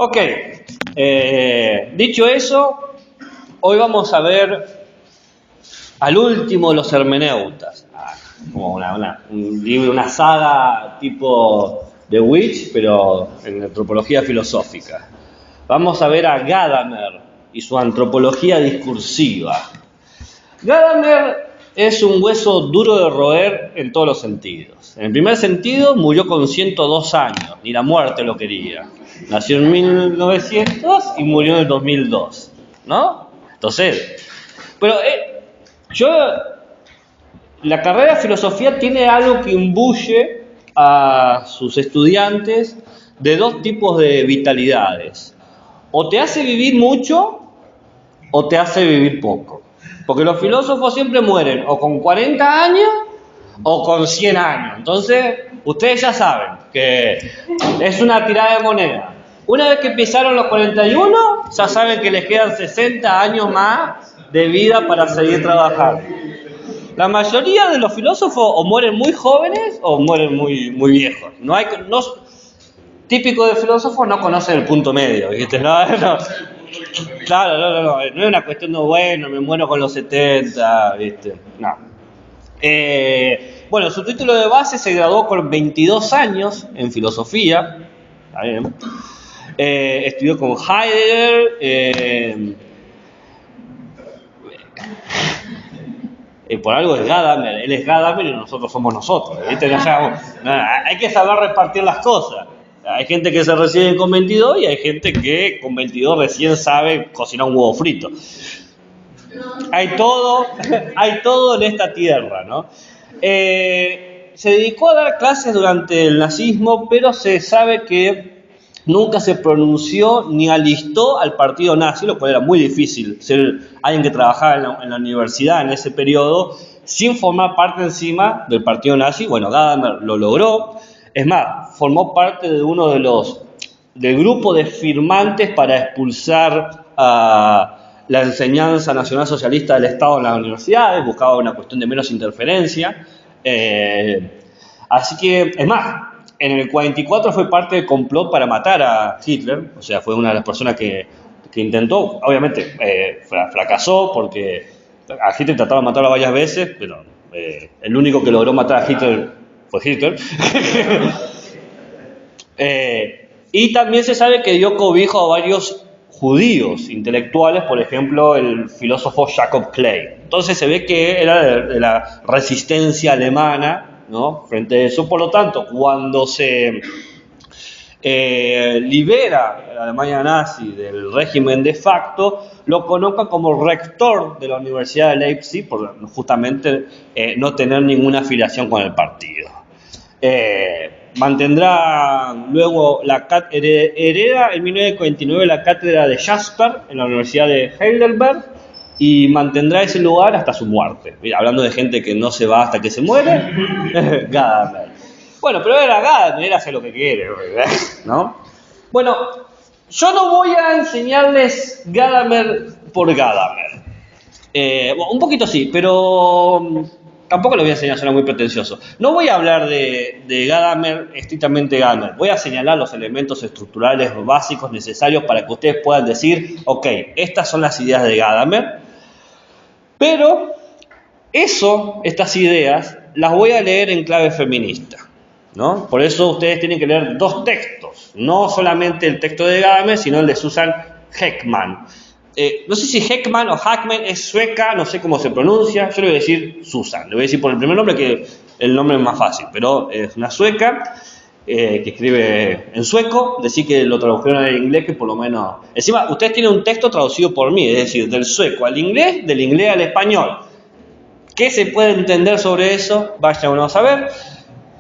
Ok, dicho eso, hoy vamos a ver al último de los hermeneutas, como un libro, una saga tipo The Witch, pero en antropología filosófica. Vamos a ver a Gadamer y su antropología discursiva. Gadamer es un hueso duro de roer en todos los sentidos. En el primer sentido, murió con 102 años, ni la muerte lo quería. Nació en 1900 y murió en el 2002, ¿no? Entonces, pero la carrera de filosofía tiene algo que imbuye a sus estudiantes de dos tipos de vitalidades. O te hace vivir mucho o te hace vivir poco. Porque los filósofos siempre mueren o con 40 años o con 100 años. Entonces, ustedes ya saben que es una tirada de moneda. Una vez que pisaron los 41, ya saben que les quedan 60 años más de vida para seguir trabajando. La mayoría de los filósofos o mueren muy jóvenes o mueren muy viejos. Típico de filósofos no conocen el punto medio, ¿viste? No. Claro, no es una cuestión de, bueno, me muero con los 70, ¿viste? No. Bueno, su título de base se graduó con 22 años en filosofía. Está bien. Estudió con Heidegger. Por algo es Gadamer. Él es Gadamer y nosotros somos nosotros, ¿viste? Hay que saber repartir las cosas. Hay gente que se recibe con 22 y hay gente que con 22 recién sabe cocinar un huevo frito. Hay todo en esta tierra, ¿no? Se dedicó a dar clases durante el nazismo, pero se sabe que nunca se pronunció ni alistó al partido nazi, lo cual era muy difícil ser alguien que trabajaba en la universidad en ese periodo sin formar parte encima del partido nazi. Bueno, Gadamer lo logró. Es más, formó parte de uno del grupo de firmantes para expulsar a la enseñanza nacionalsocialista del Estado en las universidades, buscaba una cuestión de menos interferencia. Así que, es más, en el 44 fue parte del complot para matar a Hitler, o sea, fue una de las personas que intentó, obviamente fracasó porque a Hitler trataron de matarlo varias veces, pero el único que logró matar a Hitler fue Hitler. Y también se sabe que dio cobijo a varios judíos intelectuales, por ejemplo, el filósofo Jacob Clay. Entonces se ve que era de la resistencia alemana, ¿no? Frente a eso. Por lo tanto, cuando se libera la Alemania nazi del régimen de facto, lo colocan como rector de la Universidad de Leipzig por justamente no tener ninguna afiliación con el partido. Mantendrá luego hereda en 1949 la cátedra de Jasper en la Universidad de Heidelberg y mantendrá ese lugar hasta su muerte. Mira, hablando de gente que no se va hasta que se muere, Gadamer. Bueno, pero era Gadamer, él hace lo que quiere, ¿verdad? ¿No? Bueno, yo no voy a enseñarles Gadamer por Gadamer. Bueno, un poquito sí, pero tampoco lo voy a enseñar, suena muy pretencioso. No voy a hablar de Gadamer, estrictamente Gadamer. Voy a señalar los elementos estructurales básicos necesarios para que ustedes puedan decir, ok, estas son las ideas de Gadamer, pero estas ideas, las voy a leer en clave feminista, ¿no? Por eso ustedes tienen que leer dos textos, no solamente el texto de Gadamer, sino el de Susan Heckman. No sé si Heckman o Hackman es sueca, no sé cómo se pronuncia, yo le voy a decir Susan, le voy a decir por el primer nombre que el nombre es más fácil, pero es una sueca que escribe en sueco, decir que lo tradujeron en inglés, que por lo menos... Encima, ustedes tienen un texto traducido por mí, es decir, del sueco al inglés, del inglés al español. ¿Qué se puede entender sobre eso? Vayan a ver.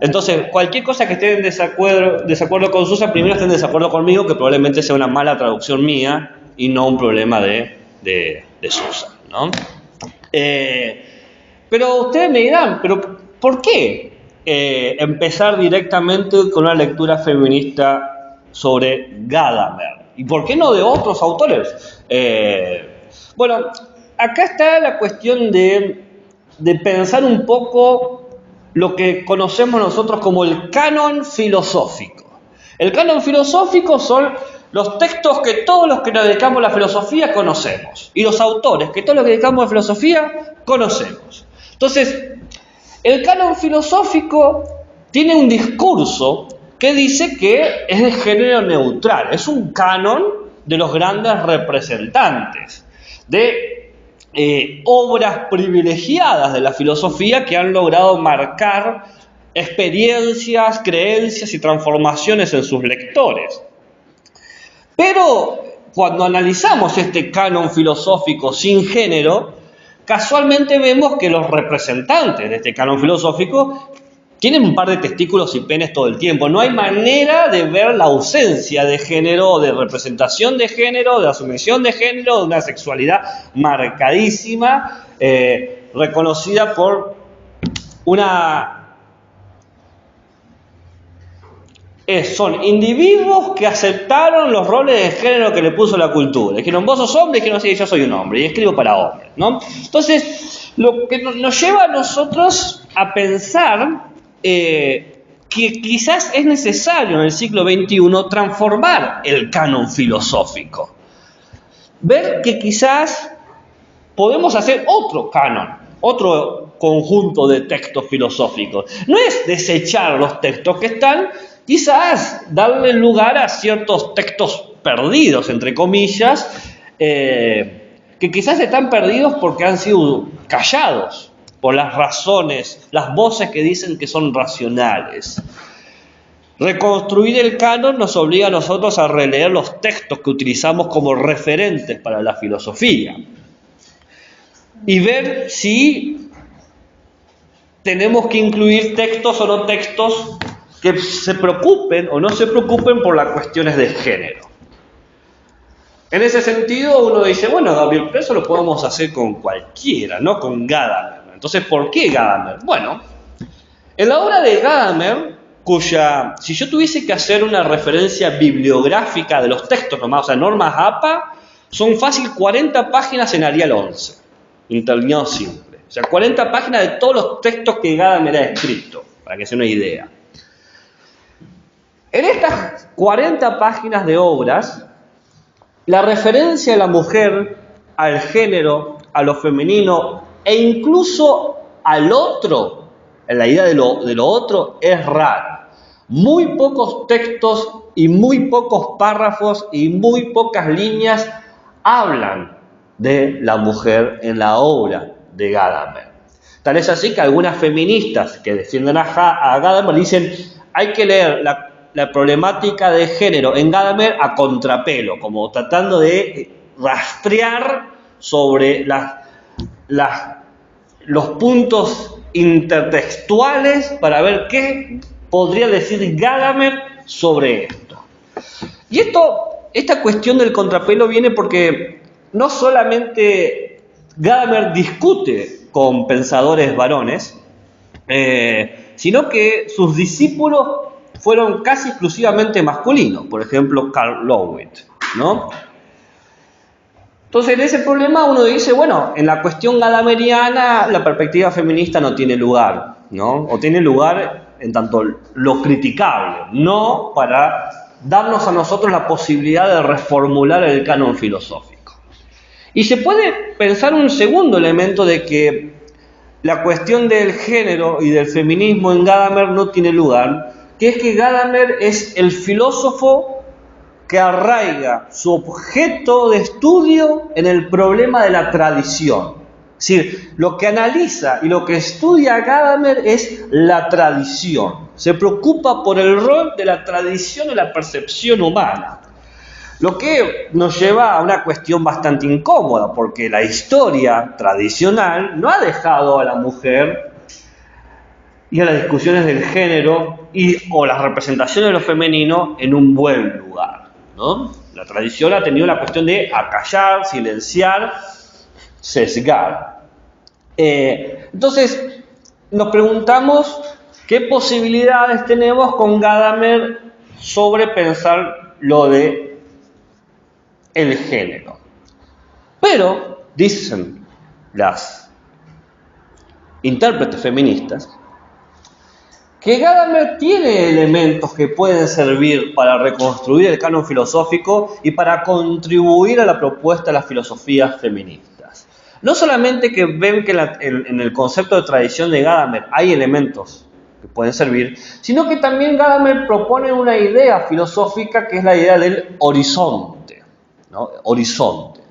Entonces, cualquier cosa que estén en desacuerdo con Susan, primero estén en desacuerdo conmigo, que probablemente sea una mala traducción mía y no un problema de Susan, ¿no? Pero ustedes me dirán, ¿pero por qué empezar directamente con una lectura feminista sobre Gadamer? ¿Y por qué no de otros autores? Bueno, acá está la cuestión de pensar un poco lo que conocemos nosotros como el canon filosófico. El canon filosófico son los textos que todos los que nos dedicamos a la filosofía conocemos, y los autores que todos los que dedicamos a la filosofía conocemos. Entonces, el canon filosófico tiene un discurso que dice que es de género neutral, es un canon de los grandes representantes, de obras privilegiadas de la filosofía que han logrado marcar experiencias, creencias y transformaciones en sus lectores. Pero cuando analizamos este canon filosófico sin género, casualmente vemos que los representantes de este canon filosófico tienen un par de testículos y penes todo el tiempo. No hay manera de ver la ausencia de género, de representación de género, de asumición de género, de una sexualidad marcadísima, reconocida por una... son individuos que aceptaron los roles de género que le puso la cultura. Dijeron, vos sos hombre, y dijeron, sí, yo soy un hombre, y escribo para hombres, ¿no? Entonces, lo que nos lleva a nosotros a pensar que quizás es necesario en el siglo XXI transformar el canon filosófico. Ver que quizás podemos hacer otro canon, otro conjunto de textos filosóficos. No es desechar los textos que están, quizás darle lugar a ciertos textos perdidos, entre comillas, que quizás están perdidos porque han sido callados por las razones, las voces que dicen que son racionales. Reconstruir el canon nos obliga a nosotros a releer los textos que utilizamos como referentes para la filosofía y ver si tenemos que incluir textos o no textos que se preocupen o no se preocupen por las cuestiones de género. En ese sentido uno dice, bueno, Gabriel, pero eso lo podemos hacer con cualquiera, no con Gadamer. Entonces, ¿por qué Gadamer? Bueno, en la obra de Gadamer, si yo tuviese que hacer una referencia bibliográfica de los textos nomás, o sea, normas APA, son fácil 40 páginas en Arial 11, interlineado simple. O sea, 40 páginas de todos los textos que Gadamer ha escrito, para que se una idea. En estas 40 páginas de obras, la referencia a la mujer, al género, a lo femenino e incluso al otro, en la idea de lo otro, es rara. Muy pocos textos y muy pocos párrafos y muy pocas líneas hablan de la mujer en la obra de Gadamer. Tal es así que algunas feministas que defienden a Gadamer dicen hay que leer la problemática de género en Gadamer a contrapelo, como tratando de rastrear sobre los puntos intertextuales para ver qué podría decir Gadamer sobre esto. Y esta cuestión del contrapelo viene porque no solamente Gadamer discute con pensadores varones, sino que sus discípulos fueron casi exclusivamente masculinos, por ejemplo, Karl Loewitz, ¿no? Entonces, en ese problema uno dice, bueno, en la cuestión gadameriana la perspectiva feminista no tiene lugar, ¿no? O tiene lugar en tanto lo criticable, no para darnos a nosotros la posibilidad de reformular el canon filosófico. Y se puede pensar un segundo elemento de que la cuestión del género y del feminismo en Gadamer no tiene lugar, que es que Gadamer es el filósofo que arraiga su objeto de estudio en el problema de la tradición. Es decir, lo que analiza y lo que estudia Gadamer es la tradición. Se preocupa por el rol de la tradición en la percepción humana. Lo que nos lleva a una cuestión bastante incómoda, porque la historia tradicional no ha dejado a la mujer y a las discusiones del género o las representaciones de lo femenino en un buen lugar, ¿no? La tradición ha tenido la cuestión de acallar, silenciar, sesgar. Entonces, nos preguntamos qué posibilidades tenemos con Gadamer sobre pensar lo de el género. Pero, dicen las intérpretes feministas, que Gadamer tiene elementos que pueden servir para reconstruir el canon filosófico y para contribuir a la propuesta de las filosofías feministas. No solamente que ven que en el concepto de tradición de Gadamer hay elementos que pueden servir, sino que también Gadamer propone una idea filosófica que es la idea del horizonte, ¿no? Horizonte.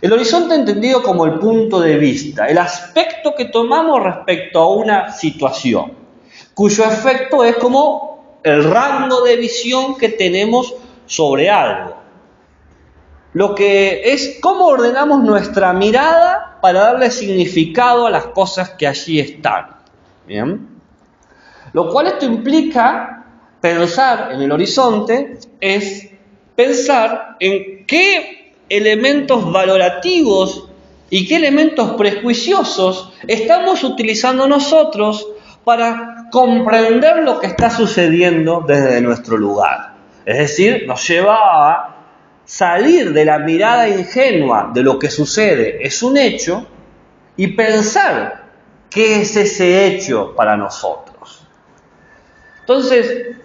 El horizonte entendido como el punto de vista, el aspecto que tomamos respecto a una situación, cuyo efecto es como el rango de visión que tenemos sobre algo. Lo que es cómo ordenamos nuestra mirada para darle significado a las cosas que allí están. ¿Bien? Lo cual esto implica pensar en el horizonte, es pensar en qué elementos valorativos y qué elementos prejuiciosos estamos utilizando nosotros para comprender lo que está sucediendo desde nuestro lugar. Es decir, nos lleva a salir de la mirada ingenua de lo que sucede, es un hecho, y pensar qué es ese hecho para nosotros. Entonces,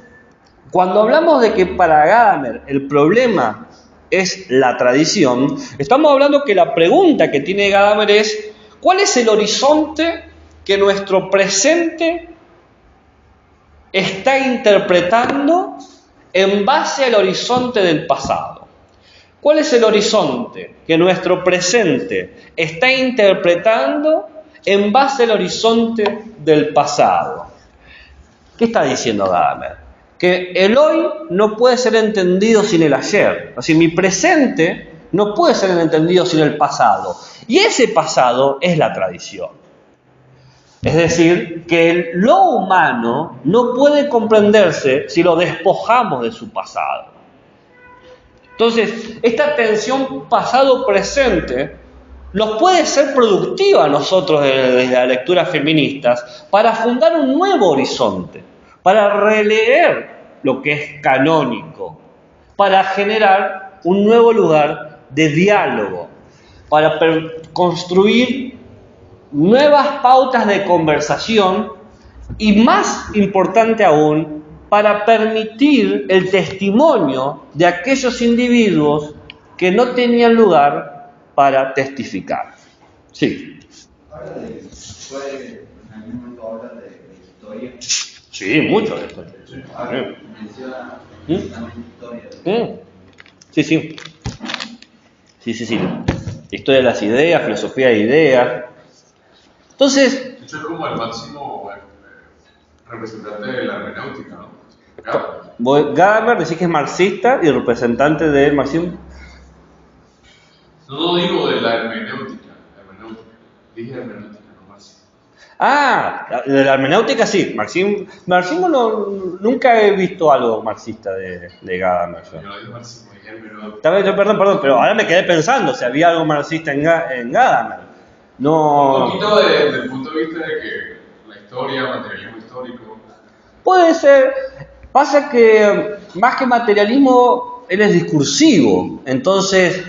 cuando hablamos de que para Gadamer el problema es la tradición, estamos hablando que la pregunta que tiene Gadamer es: ¿cuál es el horizonte que nuestro presente está interpretando en base al horizonte del pasado? ¿Cuál es el horizonte que nuestro presente está interpretando en base al horizonte del pasado? ¿Qué está diciendo Gadamer? Que el hoy no puede ser entendido sin el ayer. Es decir, mi presente no puede ser entendido sin el pasado. Y ese pasado es la tradición. Es decir, que lo humano no puede comprenderse si lo despojamos de su pasado. Entonces, esta tensión pasado-presente nos puede ser productiva a nosotros desde la lectura feministas para fundar un nuevo horizonte, para releer lo que es canónico, para generar un nuevo lugar de diálogo, para construir nuevas pautas de conversación y, más importante aún, para permitir el testimonio de aquellos individuos que no tenían lugar para testificar. Sí. Habla de, puede, en algún momento habla de historia. Sí, mucho de historia. Sí. Menciona historia. Sí, sí. Sí. Historia de las ideas, filosofía de ideas. Entonces, de hecho, es como el máximo representante de la hermenéutica, ¿no? Gadamer decís que es marxista y representante del marxismo. No digo de la hermenéutica. Dije hermenéutica, no marxismo. Ah, de la hermenéutica sí. Marxismo nunca he visto algo marxista de Gadamer. Yo no dije marxismo, dije hermenéutica. Perdón, pero ahora me quedé pensando si había algo marxista en Gadamer. No. Un poquito desde el punto de vista de que la historia, materialismo histórico. Puede ser. Pasa que más que materialismo, él es discursivo. Entonces,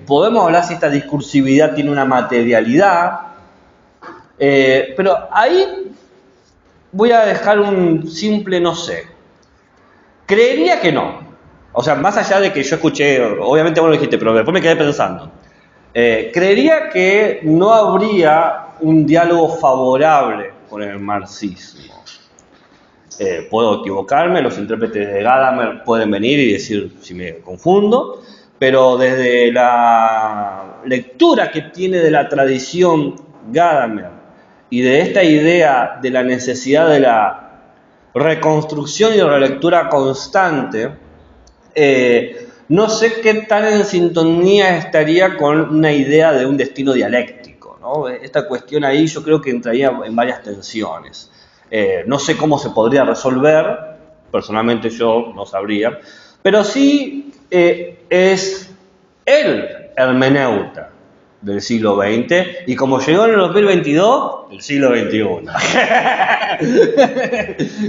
podemos hablar si esta discursividad tiene una materialidad. Pero ahí voy a dejar un simple no sé. Creería que no. O sea, más allá de que yo escuché, obviamente vos lo dijiste, pero después me quedé pensando. Creería que no habría un diálogo favorable con el marxismo. Puedo equivocarme, los intérpretes de Gadamer pueden venir y decir si me confundo, pero desde la lectura que tiene de la tradición Gadamer y de esta idea de la necesidad de la reconstrucción y relectura constante, no sé qué tan en sintonía estaría con una idea de un destino dialéctico, ¿no? Esta cuestión ahí yo creo que entraría en varias tensiones. No sé cómo se podría resolver, personalmente yo no sabría, pero sí es el hermeneuta del siglo XX y como llegó en el 2022, el siglo XXI.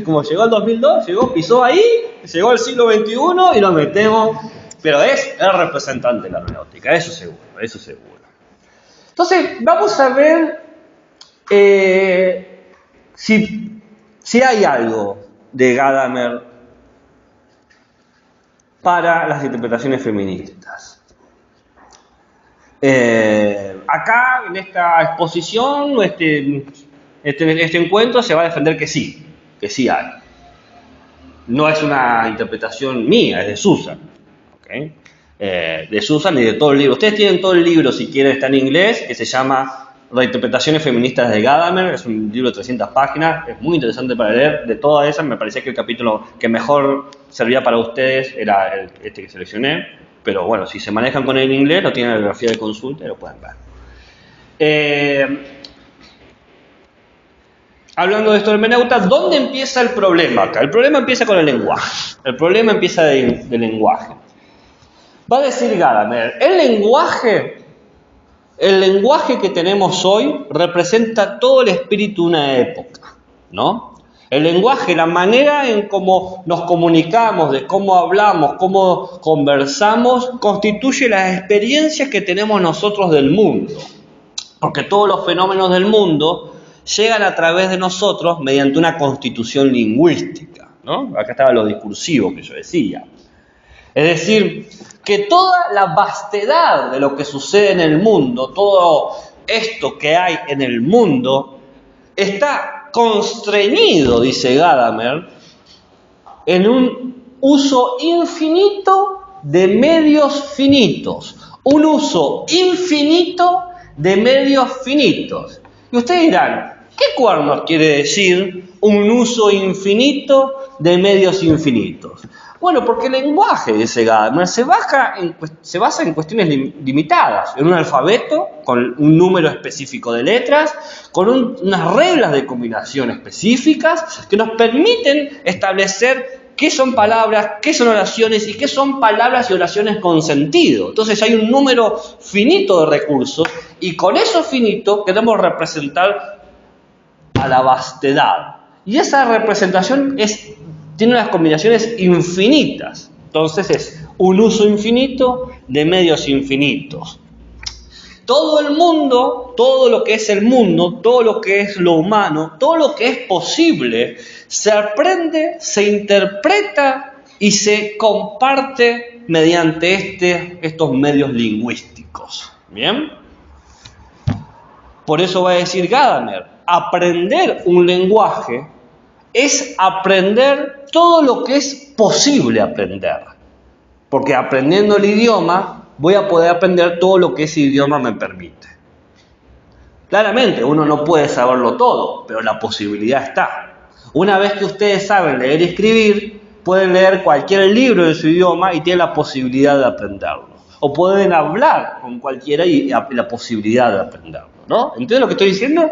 Como llegó el 2002, pisó ahí, llegó al siglo XXI y lo metemos, pero es el representante de la hermenéutica, eso seguro. Entonces, vamos a ver si si hay algo de Gadamer para las interpretaciones feministas. Acá, en esta exposición, este encuentro, se va a defender que sí hay. No es una interpretación mía, es de Susan. ¿Okay? De Susan y de todo el libro. Ustedes tienen todo el libro, si quieren, está en inglés, que se llama Reinterpretaciones feministas de Gadamer. Es un libro de 300 páginas, es muy interesante para leer. De todas esas, me parecía que el capítulo que mejor servía para ustedes era este que seleccioné. Pero bueno, si se manejan con el inglés, lo tienen en la bibliografía de consulta y lo pueden ver. Hablando de esto del hermeneuta, ¿dónde empieza el problema acá? El problema empieza con el lenguaje. El problema empieza del lenguaje. Va a decir Gadamer, el lenguaje que tenemos hoy representa todo el espíritu de una época, ¿no? El lenguaje, la manera en cómo nos comunicamos, de cómo hablamos, cómo conversamos, constituye las experiencias que tenemos nosotros del mundo. Porque todos los fenómenos del mundo llegan a través de nosotros mediante una constitución lingüística, ¿no? Acá estaba lo discursivo que yo decía. Es decir, que toda la vastedad de lo que sucede en el mundo, todo esto que hay en el mundo, está constreñido, dice Gadamer, en un uso infinito de medios finitos. Un uso infinito de medios finitos. Y ustedes dirán, ¿qué cuernos quiere decir un uso infinito de medios infinitos? Bueno, porque el lenguaje, dice Gadamer, se basa en cuestiones limitadas, en un alfabeto con un número específico de letras, con unas reglas de combinación específicas que nos permiten establecer qué son palabras, qué son oraciones y qué son palabras y oraciones con sentido. Entonces hay un número finito de recursos y con eso finito queremos representar a la vastedad. Y esa representación tiene unas combinaciones infinitas. Entonces es un uso infinito de medios infinitos. Todo el mundo, todo lo que es el mundo, todo lo que es lo humano, todo lo que es posible, se aprende, se interpreta y se comparte mediante estos medios lingüísticos. ¿Bien? Por eso va a decir Gadamer, aprender un lenguaje es aprender todo lo que es posible aprender. Porque aprendiendo el idioma, voy a poder aprender todo lo que ese idioma me permite. Claramente, uno no puede saberlo todo, pero la posibilidad está. Una vez que ustedes saben leer y escribir, pueden leer cualquier libro de su idioma y tienen la posibilidad de aprenderlo. O pueden hablar con cualquiera y la posibilidad de aprenderlo, ¿no? ¿Entienden lo que estoy diciendo?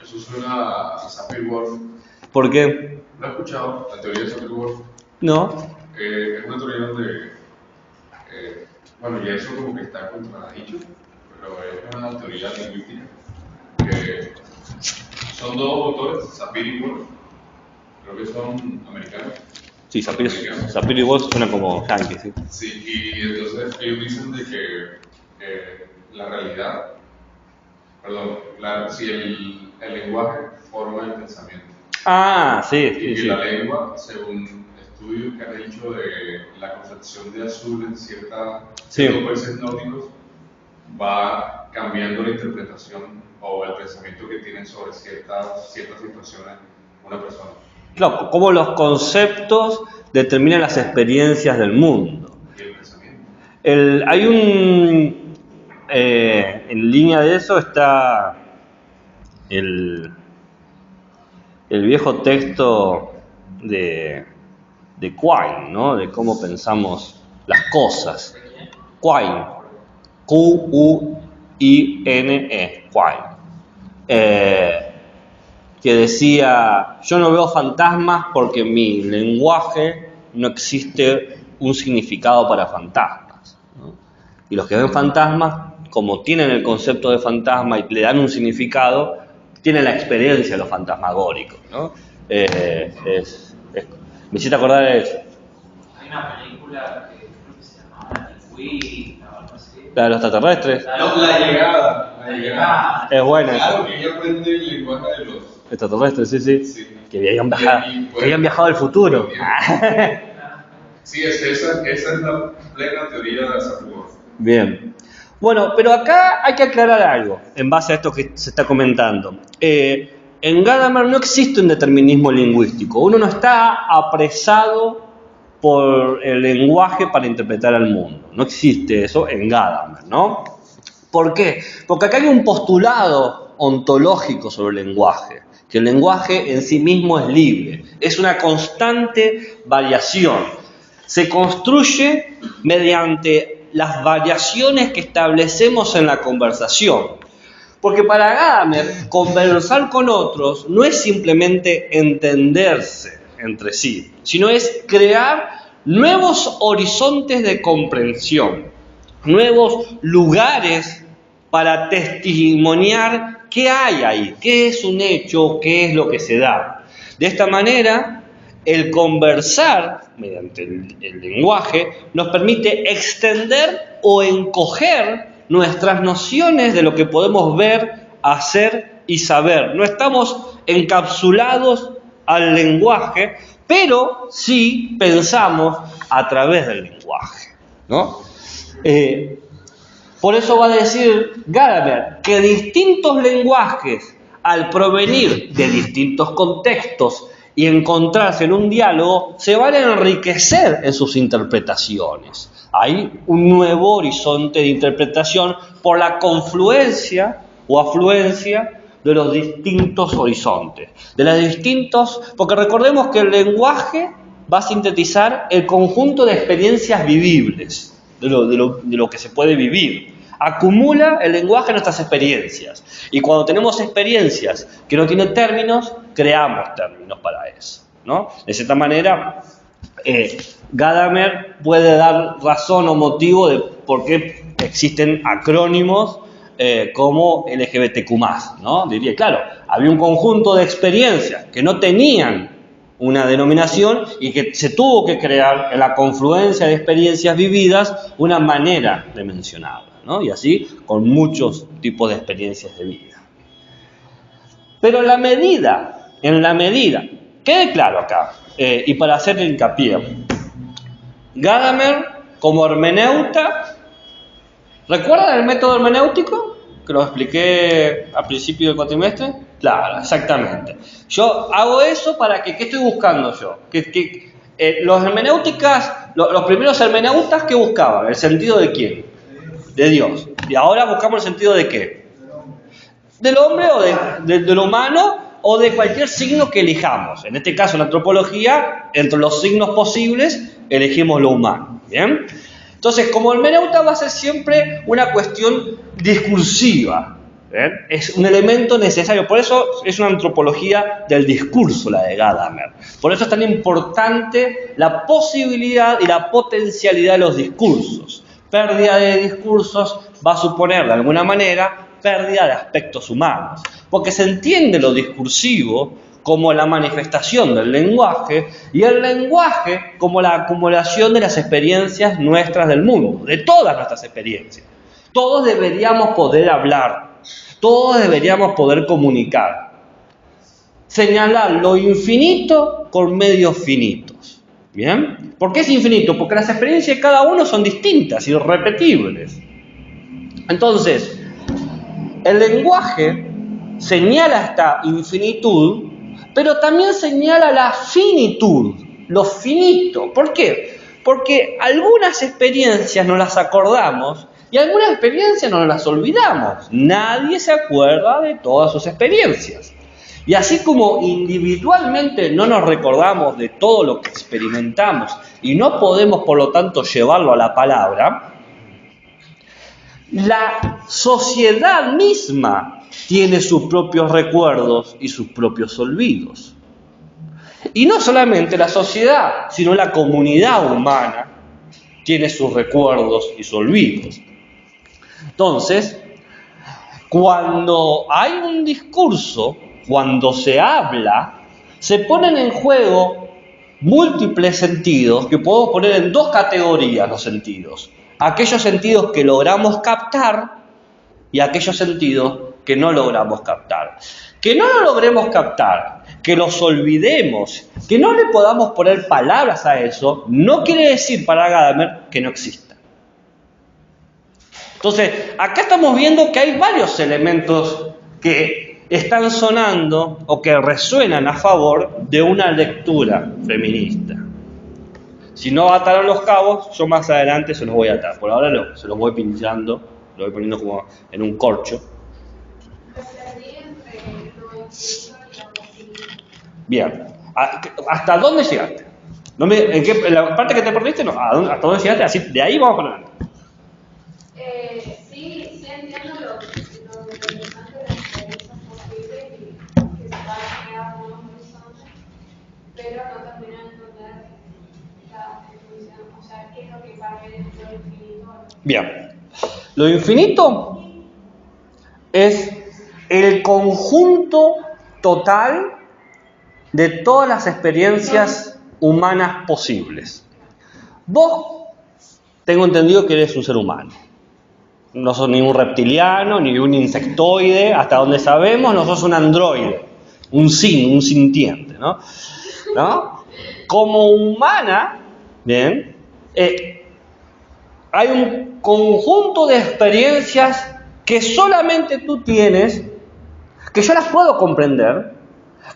Eso suena a Sapir-Whorf. ¿Por qué? ¿Lo has escuchado? La teoría de Sapir-Whorf. No. Es una teoría donde, bueno, ya eso como que está contradicho, pero es una teoría lingüística que son dos autores, Sapir y Whorf, creo que son americanos. Sí, Sapir y Whorf suena como yankee, ¿sí? Sí, y entonces ellos dicen de que la realidad, perdón, si el lenguaje forma el pensamiento. Ah, sí, Y que sí. la lengua, según estudios que han hecho de la concepción de azul en ciertos países nórdicos, va cambiando la interpretación o el pensamiento que tienen sobre ciertas situaciones una persona. Claro, cómo los conceptos determinan las experiencias del mundo. Y el pensamiento. En línea de eso está el viejo texto de Quine, ¿no? De cómo pensamos las cosas. Quine. Q-U-I-N-E. Quine. Que decía, yo no veo fantasmas porque en mi lenguaje no existe un significado para fantasmas, ¿no? Y los que ven fantasmas, como tienen el concepto de fantasma y le dan un significado, tienen la experiencia de lo fantasmagórico, ¿no? Me hiciste acordar de eso. Hay una película que creo que se llamaba La Lingüista o algo así. La de los extraterrestres. La llegada. Es buena esa. Claro, que ella aprende el lenguaje de los Extraterrestres, sí. Sí. Que habían viajado al futuro. Sí, esa es la plena teoría de Saturno. Bien. Bueno, pero acá hay que aclarar algo en base a esto que se está comentando. En Gadamer no existe un determinismo lingüístico. Uno no está apresado por el lenguaje para interpretar al mundo. No existe eso en Gadamer, ¿no? ¿Por qué? Porque acá hay un postulado ontológico sobre el lenguaje, que el lenguaje en sí mismo es libre, es una constante variación. Se construye mediante las variaciones que establecemos en la conversación. Porque para Gadamer, conversar con otros no es simplemente entenderse entre sí, sino es crear nuevos horizontes de comprensión, nuevos lugares para testimoniar qué hay ahí, qué es un hecho, qué es lo que se da. De esta manera, el conversar mediante el lenguaje nos permite extender o encoger nuestras nociones de lo que podemos ver, hacer y saber. No estamos encapsulados al lenguaje, pero sí pensamos a través del lenguaje, ¿no? Por eso va a decir Gadamer que distintos lenguajes, al provenir de distintos contextos y encontrarse en un diálogo, se van a enriquecer en sus interpretaciones. Hay un nuevo horizonte de interpretación por la confluencia o afluencia de los distintos horizontes, porque recordemos que el lenguaje va a sintetizar el conjunto de experiencias vivibles, de lo que se puede vivir. Acumula el lenguaje nuestras experiencias, y cuando tenemos experiencias que no tienen términos, creamos términos para eso, ¿no? De cierta manera, Gadamer puede dar razón o motivo de por qué existen acrónimos como LGBTQ+, ¿no? Diría, claro, había un conjunto de experiencias que no tenían una denominación y que se tuvo que crear en la confluencia de experiencias vividas una manera de mencionarlas, ¿no? Y así con muchos tipos de experiencias de vida. Pero en la medida, quede claro acá, y para hacer hincapié, Gadamer como hermeneuta, ¿recuerdan el método hermenéutico? Que lo expliqué al principio del cuatrimestre. Claro, exactamente. Yo hago eso para que, ¿qué estoy buscando yo? Los primeros hermeneutas, ¿qué buscaban? ¿El sentido de quién? De Dios. Y ahora buscamos el sentido de ¿qué? Del hombre o de lo humano o de cualquier signo que elijamos. En este caso, en la antropología, entre los signos posibles, elegimos lo humano. ¿Bien? Entonces, como hermeneuta va a ser siempre una cuestión discursiva. ¿Bien? Es un elemento necesario. Por eso es una antropología del discurso, la de Gadamer. Por eso es tan importante la posibilidad y la potencialidad de los discursos. Pérdida de discursos va a suponer, de alguna manera, pérdida de aspectos humanos. Porque se entiende lo discursivo como la manifestación del lenguaje, y el lenguaje como la acumulación de las experiencias nuestras del mundo, de todas nuestras experiencias. Todos deberíamos poder hablar, todos deberíamos poder comunicar, señalar lo infinito con medios finitos. ¿Bien? ¿Por qué es infinito? Porque las experiencias de cada uno son distintas y irrepetibles. Entonces, el lenguaje señala esta infinitud, pero también señala la finitud, lo finito. ¿Por qué? Porque algunas experiencias no las acordamos y algunas experiencias no las olvidamos. Nadie se acuerda de todas sus experiencias. Y así como individualmente no nos recordamos de todo lo que experimentamos y no podemos, por lo tanto, llevarlo a la palabra, la sociedad misma tiene sus propios recuerdos y sus propios olvidos. Y no solamente la sociedad, sino la comunidad humana tiene sus recuerdos y sus olvidos. Entonces, cuando hay un discurso, cuando se habla, se ponen en juego múltiples sentidos que podemos poner en dos categorías los sentidos. Aquellos sentidos que logramos captar y y aquellos sentidos que no logramos captar. Que no lo logremos captar, que los olvidemos, que no le podamos poner palabras a eso, no quiere decir para Gadamer que no existan. Entonces, acá estamos viendo que hay varios elementos que están sonando o que resuenan a favor de una lectura feminista. Si no ataron los cabos, yo más adelante se los voy a atar. Por ahora se los voy pinchando, lo voy poniendo como en un corcho. Bien. ¿Hasta dónde llegaste? ¿En la parte que te perdiste? No. ¿Hasta dónde llegaste? Así, de ahí vamos para adelante. Sí entiendo lo interesante de las experiencias posibles y que se va a crear nuevos horizontes, pero no termino de entender la definición, o sea, qué es lo que para él es lo infinito. Bien. Lo infinito es el conjunto total de todas las experiencias humanas posibles. Vos, tengo entendido que eres un ser humano. No sos ni un reptiliano, ni un insectoide, hasta donde sabemos, no sos un androide, un sintiente, ¿no? Como humana, bien, hay un conjunto de experiencias que solamente tú tienes, que yo las puedo comprender,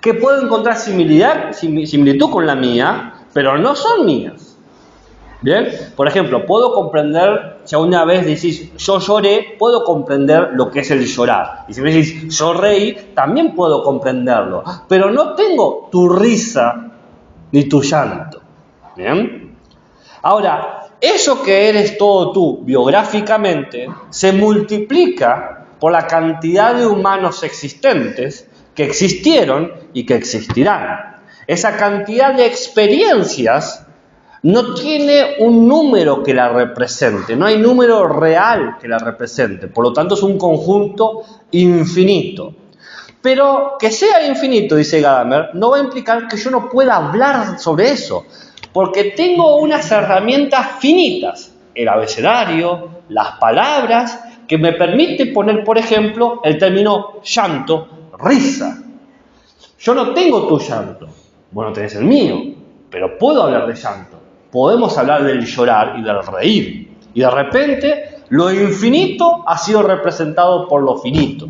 que puedo encontrar similitud con la mía, pero no son mías. ¿Bien? Por ejemplo, puedo comprender, si alguna vez decís yo lloré, puedo comprender lo que es el llorar. Y si me decís yo reí, también puedo comprenderlo. Pero no tengo tu risa ni tu llanto. ¿Bien? Ahora, eso que eres todo tú biográficamente se multiplica por la cantidad de humanos existentes que existieron y que existirán. Esa cantidad de experiencias no tiene un número que la represente, no hay número real que la represente, por lo tanto es un conjunto infinito. Pero que sea infinito, dice Gadamer, no va a implicar que yo no pueda hablar sobre eso, porque tengo unas herramientas finitas, el abecedario, las palabras, que me permite poner, por ejemplo, el término llanto, risa. Yo no tengo tu llanto, vos no tenés el mío, pero puedo hablar de llanto. Podemos hablar del llorar y del reír. Y de repente, lo infinito ha sido representado por lo finito.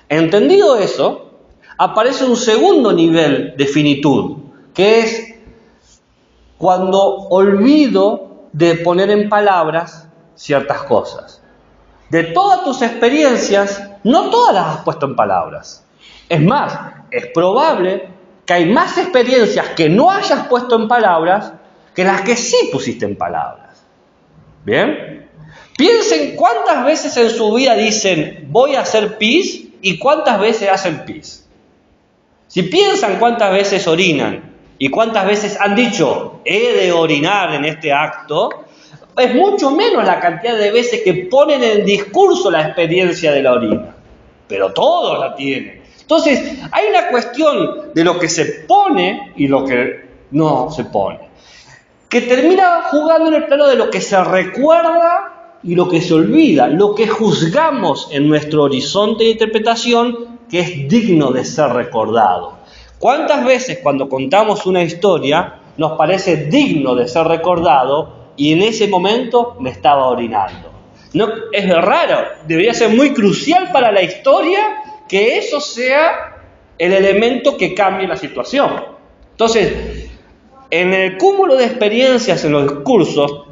Entendido eso, aparece un segundo nivel de finitud, que es cuando olvido de poner en palabras ciertas cosas. De todas tus experiencias, no todas las has puesto en palabras. Es más, es probable que hay más experiencias que no hayas puesto en palabras que las que sí pusiste en palabras. ¿Bien? Piensen cuántas veces en su vida dicen voy a hacer pis y cuántas veces hacen pis. Si piensan cuántas veces orinan y cuántas veces han dicho he de orinar en este acto, es mucho menos la cantidad de veces que ponen en discurso la experiencia de la orina. Pero todos la tienen. Entonces, hay una cuestión de lo que se pone y lo que no se pone, que termina jugando en el plano de lo que se recuerda y lo que se olvida, lo que juzgamos en nuestro horizonte de interpretación que es digno de ser recordado. ¿Cuántas veces cuando contamos una historia nos parece digno de ser recordado y en ese momento me estaba orinando? No, es raro, debería ser muy crucial para la historia que eso sea el elemento que cambie la situación. Entonces, en el cúmulo de experiencias en los discursos,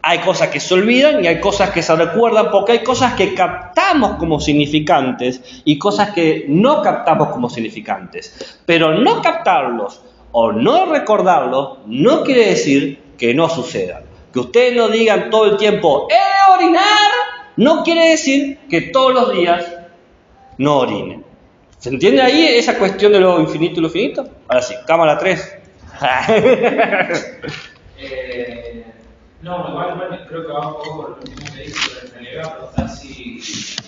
hay cosas que se olvidan y hay cosas que se recuerdan, porque hay cosas que captamos como significantes y cosas que no captamos como significantes. Pero no captarlos o no recordarlos no quiere decir que no sucedan. Que ustedes no digan todo el tiempo, ¡he de orinar! No quiere decir que todos los días no orinen. ¿Se entiende ahí esa cuestión de lo infinito y lo finito? Ahora sí, cámara 3. No, igual creo que va un poco por lo último que dice, pero le voy a preguntar si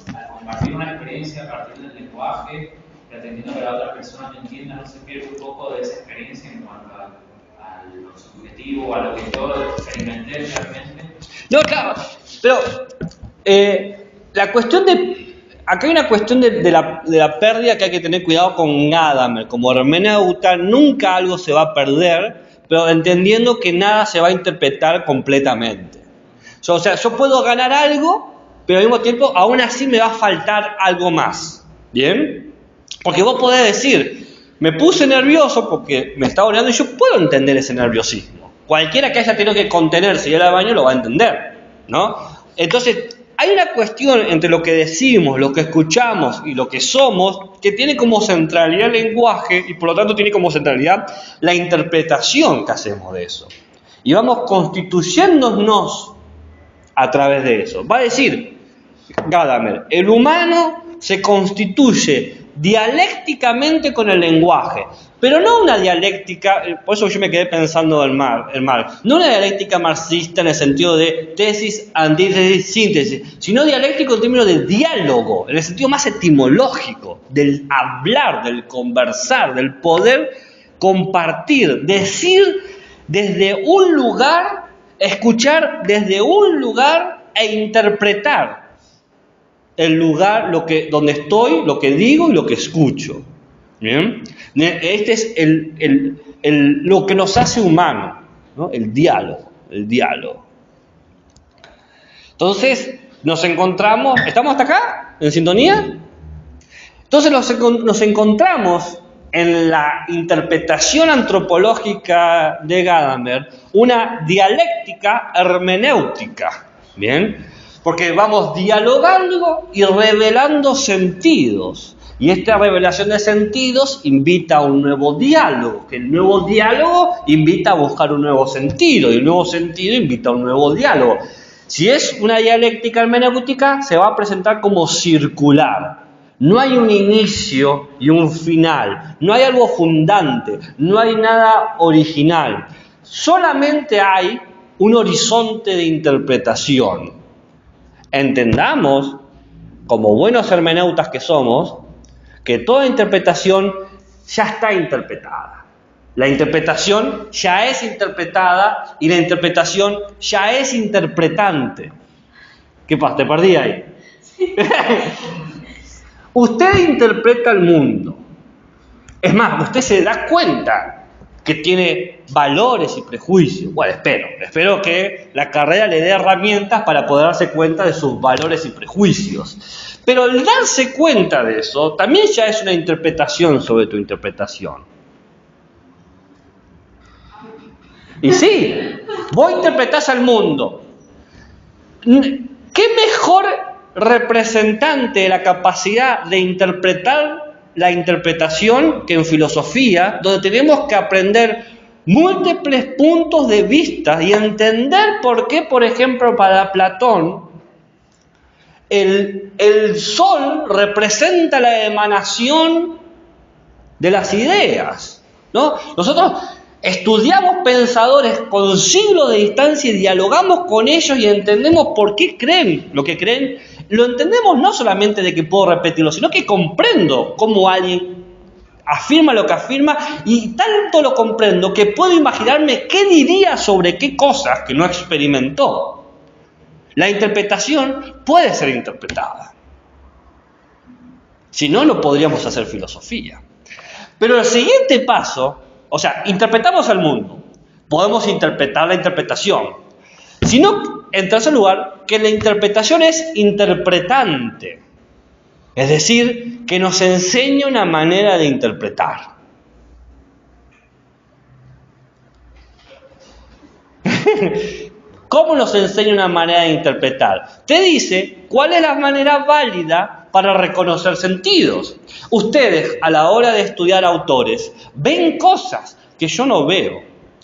al compartir una experiencia a partir del lenguaje, pretendiendo que la otra persona me entienda, no se pierde un poco de esa experiencia en cuanto a lo subjetivo, a lo que yo experimenté realmente. No, claro, pero la cuestión acá hay una cuestión de la pérdida que hay que tener cuidado con Gadamer. Como hermeneuta, nunca algo se va a perder, pero entendiendo que nada se va a interpretar completamente. O sea, yo puedo ganar algo, pero al mismo tiempo, aún así me va a faltar algo más. ¿Bien? Porque vos podés decir, me puse nervioso porque me estaba oreando y yo puedo entender ese nerviosismo. Cualquiera que haya tenido que contenerse y ir al baño lo va a entender, ¿no? Entonces, hay una cuestión entre lo que decimos, lo que escuchamos y lo que somos que tiene como centralidad el lenguaje y por lo tanto tiene como centralidad la interpretación que hacemos de eso. Y vamos constituyéndonos a través de eso. Va a decir Gadamer, el humano se constituye dialécticamente con el lenguaje, pero no una dialéctica, por eso yo me quedé pensando en Marx, no una dialéctica marxista en el sentido de tesis, antítesis, síntesis, sino dialéctico en términos de diálogo, en el sentido más etimológico, del hablar, del conversar, del poder compartir, decir desde un lugar, escuchar desde un lugar e interpretar el lugar, donde estoy, lo que digo y lo que escucho. ¿Bien? Este es lo que nos hace humanos, ¿no? El diálogo. Entonces, nos encontramos, ¿estamos hasta acá? ¿En sintonía? Entonces nos encontramos en la interpretación antropológica de Gadamer una dialéctica hermenéutica. ¿Bien? Porque vamos dialogando y revelando sentidos. Y esta revelación de sentidos invita a un nuevo diálogo, que el nuevo diálogo invita a buscar un nuevo sentido, y el nuevo sentido invita a un nuevo diálogo. Si es una dialéctica hermenéutica, se va a presentar como circular. No hay un inicio y un final, no hay algo fundante, no hay nada original. Solamente hay un horizonte de interpretación. Entendamos, como buenos hermeneutas que somos, que toda interpretación ya está interpretada. La interpretación ya es interpretada y la interpretación ya es interpretante. ¿Qué pasa? ¿Te perdí ahí? Sí. Usted interpreta el mundo. Es más, usted se da cuenta que tiene valores y prejuicios. Bueno, espero que la carrera le dé herramientas para poder darse cuenta de sus valores y prejuicios. Pero el darse cuenta de eso también ya es una interpretación sobre tu interpretación. Y sí, vos interpretás al mundo. ¿Qué mejor representante de la capacidad de interpretar la interpretación que en filosofía, donde tenemos que aprender múltiples puntos de vista y entender por qué, por ejemplo, para Platón, el sol representa la emanación de las ideas, ¿no? Nosotros estudiamos pensadores con siglos de distancia y dialogamos con ellos y entendemos por qué creen lo que creen. Lo entendemos no solamente de que puedo repetirlo, sino que comprendo cómo alguien afirma lo que afirma y tanto lo comprendo que puedo imaginarme qué diría sobre qué cosas que no experimentó. La interpretación puede ser interpretada. Si no, no podríamos hacer filosofía. Pero el siguiente paso, o sea, interpretamos al mundo, podemos interpretar la interpretación. Sino, en tercer lugar, que la interpretación es interpretante. Es decir, que nos enseña una manera de interpretar. ¿Cómo nos enseña una manera de interpretar? Te dice cuál es la manera válida para reconocer sentidos. Ustedes, a la hora de estudiar autores, ven cosas que yo no veo.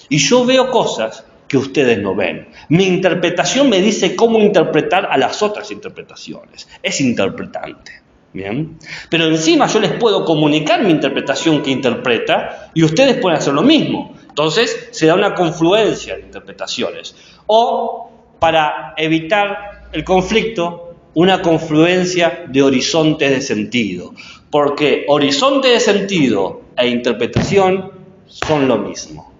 Y yo veo cosas que ustedes no ven. Mi interpretación me dice cómo interpretar a las otras interpretaciones. Es interpretante. ¿Bien? Pero encima yo les puedo comunicar mi interpretación que interpreta y ustedes pueden hacer lo mismo. Entonces se da una confluencia de interpretaciones. O, para evitar el conflicto, una confluencia de horizontes de sentido. Porque horizonte de sentido e interpretación son lo mismo.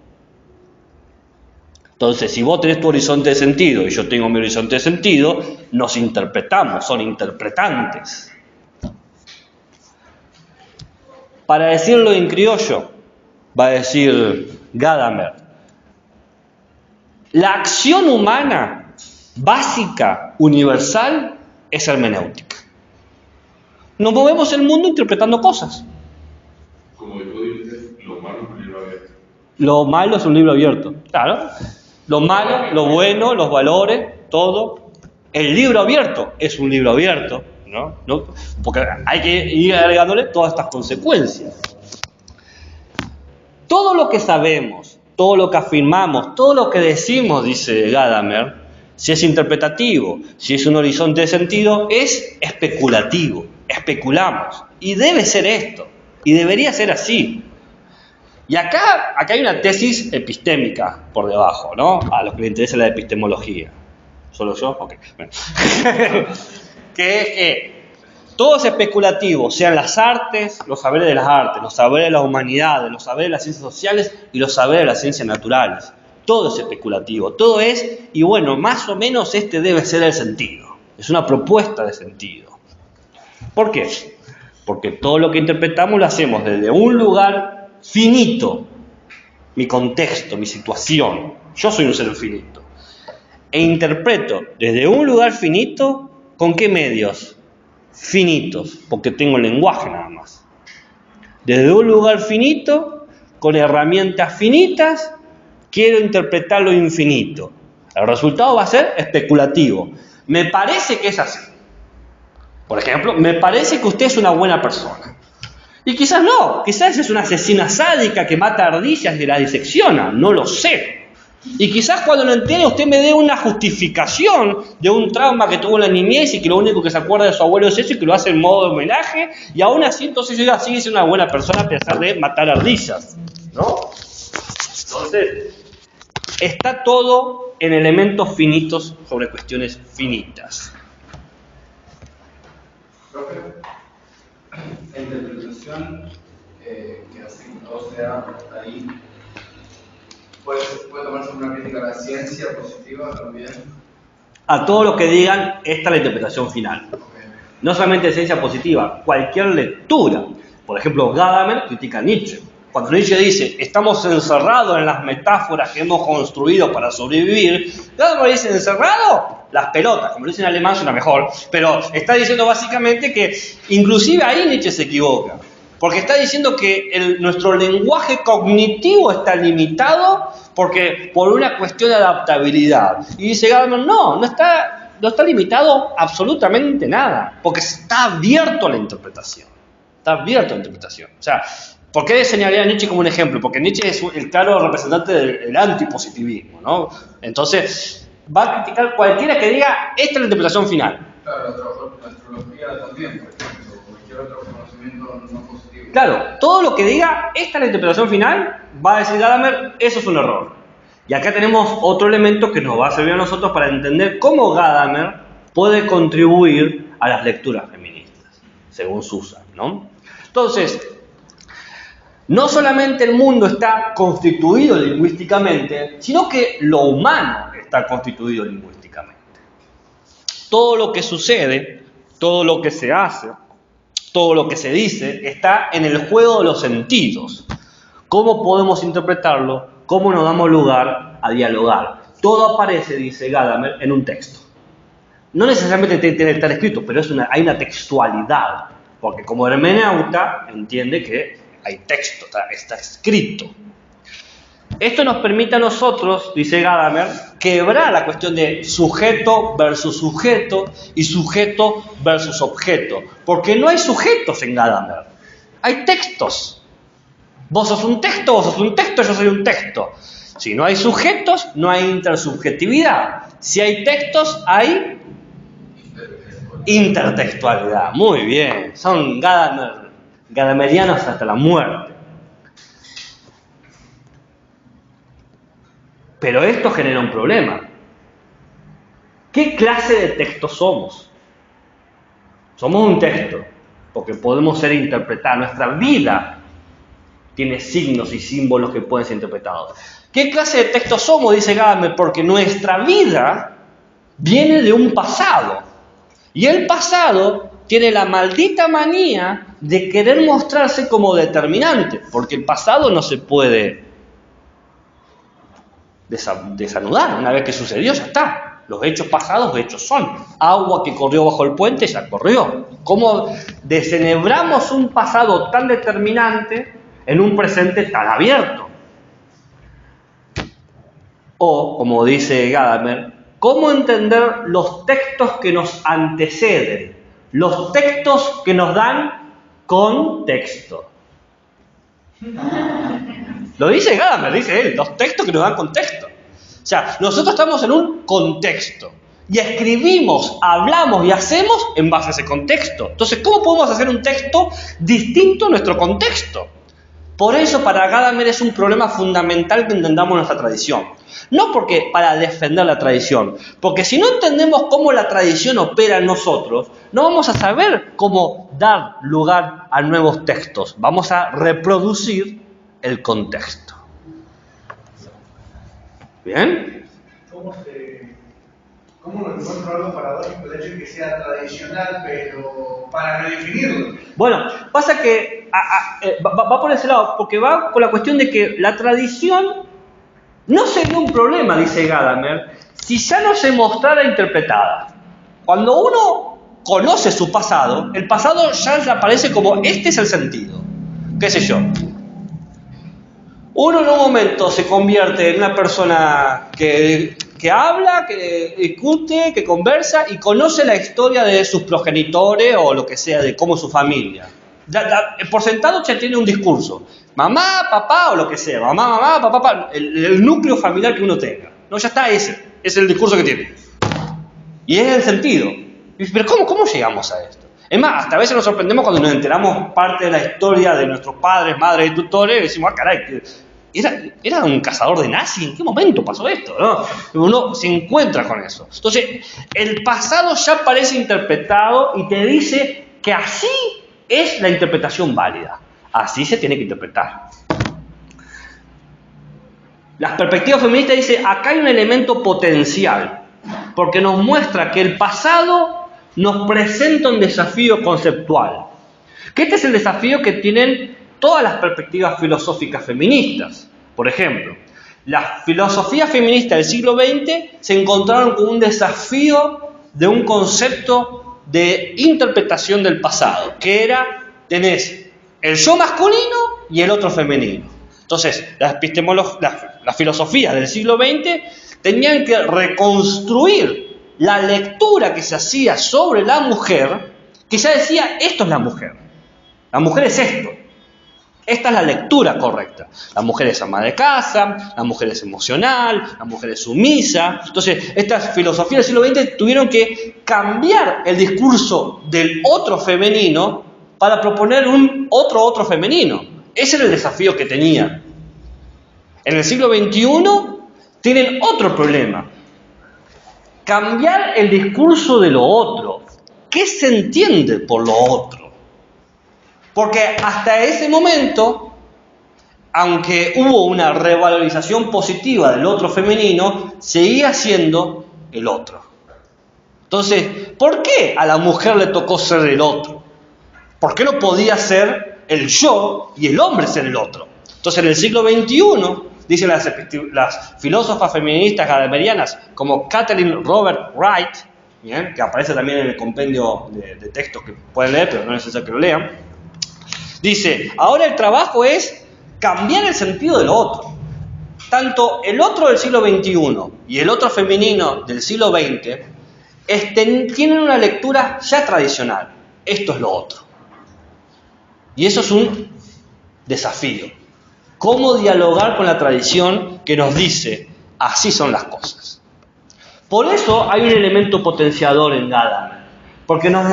Entonces, si vos tenés tu horizonte de sentido y yo tengo mi horizonte de sentido, nos interpretamos, son interpretantes. Para decirlo en criollo, va a decir Gadamer, la acción humana básica, universal, es hermenéutica. Nos movemos el mundo interpretando cosas. Como tú dices, lo malo es un libro abierto. Lo malo es un libro abierto, claro. Lo malo, lo bueno, los valores, todo. El libro abierto es un libro abierto, ¿no? Porque hay que ir agregándole todas estas consecuencias. Todo lo que sabemos, todo lo que afirmamos, todo lo que decimos, dice Gadamer, si es interpretativo, si es un horizonte de sentido, es especulativo. Especulamos. Y debe ser esto. Y debería ser así. Y acá hay una tesis epistémica por debajo, ¿no? A los que les interesa la epistemología. ¿Solo yo? Ok. Bueno. Que es que todo es especulativo, sean las artes, los saberes de las artes, los saberes de las humanidades, los saberes de las ciencias sociales y los saberes de las ciencias naturales. Todo es especulativo, todo es, y bueno, más o menos este debe ser el sentido. Es una propuesta de sentido. ¿Por qué? Porque todo lo que interpretamos lo hacemos desde un lugar finito, mi contexto, mi situación. Yo soy un ser finito. E interpreto desde un lugar finito, ¿con qué medios? Finitos, porque tengo el lenguaje nada más. Desde un lugar finito, con herramientas finitas, quiero interpretar lo infinito. El resultado va a ser especulativo. Me parece que es así. Por ejemplo, me parece que usted es una buena persona. Y quizás no, quizás es una asesina sádica que mata ardillas y la disecciona, no lo sé. Y quizás cuando lo entienda usted me dé una justificación de un trauma que tuvo en la niñez y que lo único que se acuerda de su abuelo es eso y que lo hace en modo de homenaje, y aún así entonces yo sigue siendo una buena persona a pesar de matar ardillas, ¿no? Entonces, está todo en elementos finitos sobre cuestiones finitas. Profe, la interpretación que hace que todo sea ahí, ¿puede tomarse como una crítica a la ciencia positiva también? A todo lo que digan, esta es la interpretación final. Okay. No solamente ciencia positiva, cualquier lectura. Por ejemplo, Gadamer critica a Nietzsche. Cuando Nietzsche dice, estamos encerrados en las metáforas que hemos construido para sobrevivir, Gadamer dice, ¿encerrado? Las pelotas, como lo dice en alemán suena mejor, pero está diciendo básicamente que inclusive ahí Nietzsche se equivoca, porque está diciendo que nuestro lenguaje cognitivo está limitado porque por una cuestión de adaptabilidad. Y dice Gadamer, no está limitado absolutamente nada, porque está abierto a la interpretación. Está abierto a la interpretación. O sea, ¿por qué señalé a Nietzsche como un ejemplo? Porque Nietzsche es el claro representante del antipositivismo, ¿no? Entonces, va a criticar cualquiera que diga, esta es la interpretación final. Claro, la astrología también, por ejemplo, cualquier otro conocimiento no positivo. Claro, todo lo que diga, esta es la interpretación final, va a decir Gadamer, eso es un error. Y acá tenemos otro elemento que nos va a servir a nosotros para entender cómo Gadamer puede contribuir a las lecturas feministas, según Susan, ¿no? Entonces, no solamente el mundo está constituido lingüísticamente, sino que lo humano está constituido lingüísticamente. Todo lo que sucede, todo lo que se hace, todo lo que se dice, está en el juego de los sentidos. ¿Cómo podemos interpretarlo? ¿Cómo nos damos lugar a dialogar? Todo aparece, dice Gadamer, en un texto. No necesariamente tiene que estar escrito, pero hay una textualidad, porque como hermeneuta entiende que hay texto, está escrito. Esto nos permite a nosotros, dice Gadamer, quebrar la cuestión de sujeto versus sujeto y sujeto versus objeto. Porque no hay sujetos en Gadamer, hay textos. Vos sos un texto, yo soy un texto. Si no hay sujetos, no hay intersubjetividad. Si hay textos, hay intertextualidad. Muy bien, son gadamerianos hasta la muerte. Pero esto genera un problema. ¿Qué clase de texto somos? Somos un texto, porque podemos ser interpretados. Nuestra vida tiene signos y símbolos que pueden ser interpretados. ¿Qué clase de textos somos? Dice Gadamer, porque nuestra vida viene de un pasado. Y el pasado tiene la maldita manía de querer mostrarse como determinante, porque el pasado no se puede desanudar. Una vez que sucedió, ya está. Los hechos pasados, hechos son. Agua que corrió bajo el puente, ya corrió. ¿Cómo descenebramos un pasado tan determinante en un presente tan abierto? O, como dice Gadamer, ¿cómo entender los textos que nos anteceden? Los textos que nos dan contexto. Lo dice Gadamer, dice él, los textos que nos dan contexto. O sea, nosotros estamos en un contexto y escribimos, hablamos y hacemos en base a ese contexto. Entonces, ¿cómo podemos hacer un texto distinto a nuestro contexto? Por eso, para Gadamer es un problema fundamental que entendamos nuestra tradición. No porque para defender la tradición, porque si no entendemos cómo la tradición opera en nosotros, no vamos a saber cómo dar lugar a nuevos textos. Vamos a reproducir el contexto. ¿Bien? ¿Cómo lo encuentro algo paradójico el hecho de que sea tradicional, pero para redefinirlo? Bueno, pasa que va por ese lado, porque va por la cuestión de que la tradición no sería un problema, dice Gadamer, si ya no se mostrara interpretada. Cuando uno conoce su pasado, el pasado ya le aparece como este es el sentido. ¿Qué sé yo? Uno en un momento se convierte en una persona que habla, que discute, que conversa y conoce la historia de sus progenitores o lo que sea, de cómo es su familia. Por sentado ya tiene un discurso. Mamá, papá o lo que sea. Mamá, papá, el núcleo familiar que uno tenga. No, ya está ese. Es el discurso que tiene. Y es el sentido. Pero ¿cómo llegamos a esto? Es más, hasta a veces nos sorprendemos cuando nos enteramos parte de la historia de nuestros padres, madres y tutores y decimos, caray, ¿era un cazador de nazis? ¿En qué momento pasó esto? ¿No? Uno se encuentra con eso. Entonces, el pasado ya parece interpretado y te dice que así es la interpretación válida. Así se tiene que interpretar. La perspectiva feminista dice, acá hay un elemento potencial, porque nos muestra que el pasado nos presenta un desafío conceptual. Que este es el desafío que tienen todas las perspectivas filosóficas feministas. Por ejemplo, las filosofías feministas del siglo XX se encontraron con un desafío de un concepto de interpretación del pasado, que era, tenés el yo masculino y el otro femenino. Entonces, las filosofías del siglo XX tenían que reconstruir la lectura que se hacía sobre la mujer, que ya decía, esto es la mujer es esto, esta es la lectura correcta, la mujer es ama de casa, la mujer es emocional, la mujer es sumisa. Entonces, estas filosofías del siglo XX tuvieron que cambiar el discurso del otro femenino para proponer un otro femenino. Ese era el desafío que tenían. En el siglo XXI tienen otro problema. Cambiar el discurso de lo otro. ¿Qué se entiende por lo otro? Porque hasta ese momento, aunque hubo una revalorización positiva del otro femenino, seguía siendo el otro. Entonces, ¿por qué a la mujer le tocó ser el otro? ¿Por qué no podía ser el yo y el hombre ser el otro? Entonces, en el siglo XXI, dicen las filósofas feministas gadamerianas como Kathleen Robert Wright, ¿bien? Que aparece también en el compendio de textos que pueden leer, pero no es necesario que lo lean, dice, ahora el trabajo es cambiar el sentido del otro. Tanto el otro del siglo XXI y el otro femenino del siglo XX tienen una lectura ya tradicional. Esto es lo otro. Y eso es un desafío. ¿Cómo dialogar con la tradición que nos dice, así son las cosas? Por eso hay un elemento potenciador en Gadamer, porque nos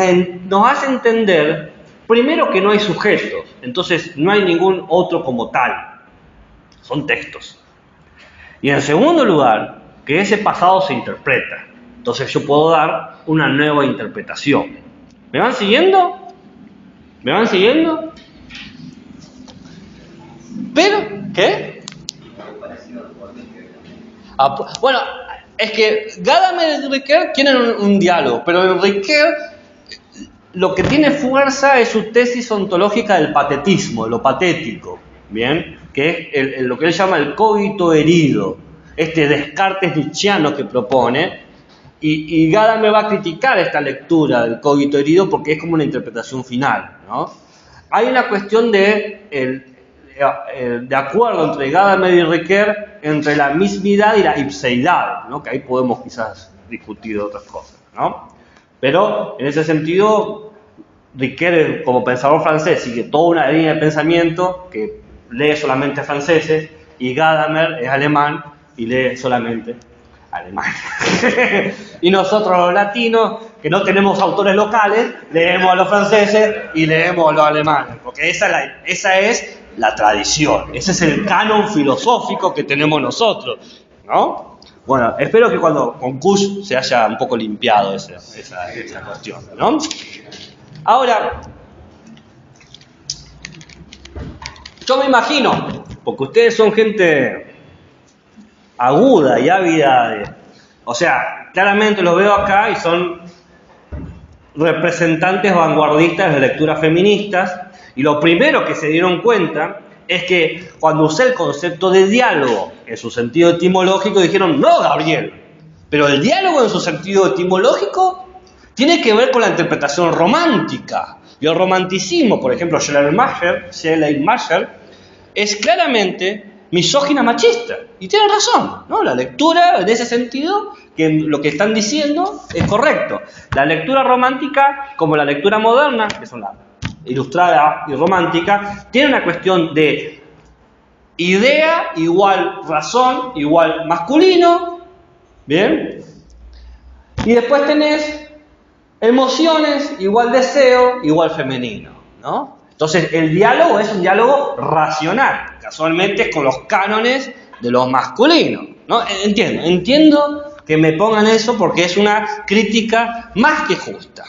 hace entender, primero, que no hay sujetos, entonces no hay ningún otro como tal, son textos. Y en segundo lugar, que ese pasado se interpreta, entonces yo puedo dar una nueva interpretación. ¿Me van siguiendo? ¿Me van siguiendo? Pero, ¿qué? Bueno, es que Gadamer y Ricoeur tienen un diálogo, pero en Ricoeur lo que tiene fuerza es su tesis ontológica del patetismo, de lo patético, ¿bien? Que es lo que él llama el cogito herido, este Descartes nietzscheano que propone, y Gadamer va a criticar esta lectura del cogito herido porque es como una interpretación final, ¿no? Hay una cuestión de acuerdo entre Gadamer y Ricoeur entre la mismidad y la ipseidad, ¿no? Que ahí podemos quizás discutir otras cosas, ¿no? Pero en ese sentido, Ricoeur, como pensador francés, sigue toda una línea de pensamiento que lee solamente franceses, y Gadamer es alemán y lee solamente alemán. Y nosotros los latinos, que no tenemos autores locales, leemos a los franceses y leemos a los alemanes, porque esa es la tradición, ese es el canon filosófico que tenemos nosotros, ¿no? Bueno, espero que con Kusch se haya un poco limpiado esa cuestión, ¿no? Ahora, yo me imagino, porque ustedes son gente aguda y ávida o sea, claramente los veo acá y son representantes vanguardistas de lecturas feministas, y lo primero que se dieron cuenta es que cuando usé el concepto de diálogo en su sentido etimológico, dijeron, no, Gabriel, pero el diálogo en su sentido etimológico tiene que ver con la interpretación romántica. Y el romanticismo, por ejemplo, Schleiermacher, es claramente misógina machista. Y tienen razón, ¿no? La lectura, en ese sentido, que lo que están diciendo es correcto. La lectura romántica, como la lectura moderna, que son la ilustrada y romántica, tiene una cuestión de idea igual razón, igual masculino, ¿bien? Y después tenés emociones igual deseo, igual femenino, ¿no? Entonces el diálogo es un diálogo racional, casualmente es con los cánones de los masculinos, ¿no? Entiendo que me pongan eso porque es una crítica más que justa.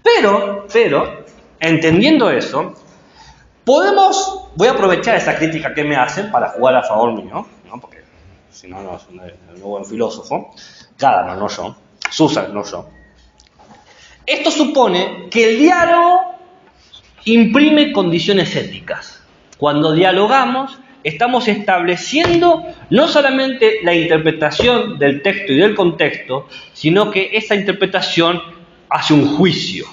Pero, entendiendo eso, voy a aprovechar esa crítica que me hacen para jugar a favor mío, ¿no? Porque si no, no es un buen filósofo, Gadamer, no yo, Husserl, no yo. Esto supone que el diálogo imprime condiciones éticas. Cuando dialogamos, estamos estableciendo no solamente la interpretación del texto y del contexto, sino que esa interpretación hace un juicio.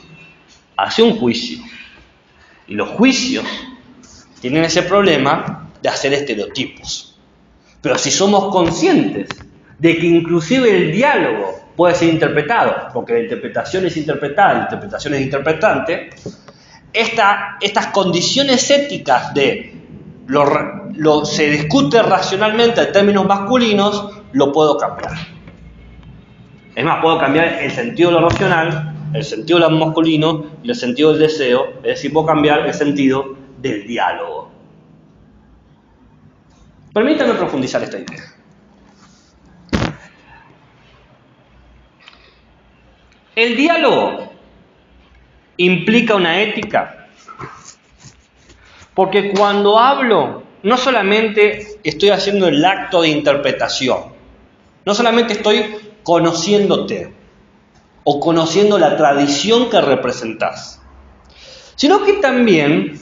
Y los juicios tienen ese problema de hacer estereotipos. Pero si somos conscientes de que inclusive el diálogo puede ser interpretado, porque la interpretación es interpretada, la interpretación es interpretante, estas condiciones éticas de se discute racionalmente en términos masculinos, lo puedo cambiar. Es más, puedo cambiar el sentido de lo racional, el sentido de lo masculino y el sentido del deseo, es decir, puedo cambiar el sentido del diálogo. Permítanme profundizar esta idea. El diálogo implica una ética, porque cuando hablo, no solamente estoy haciendo el acto de interpretación, no solamente estoy conociéndote o conociendo la tradición que representás, sino que también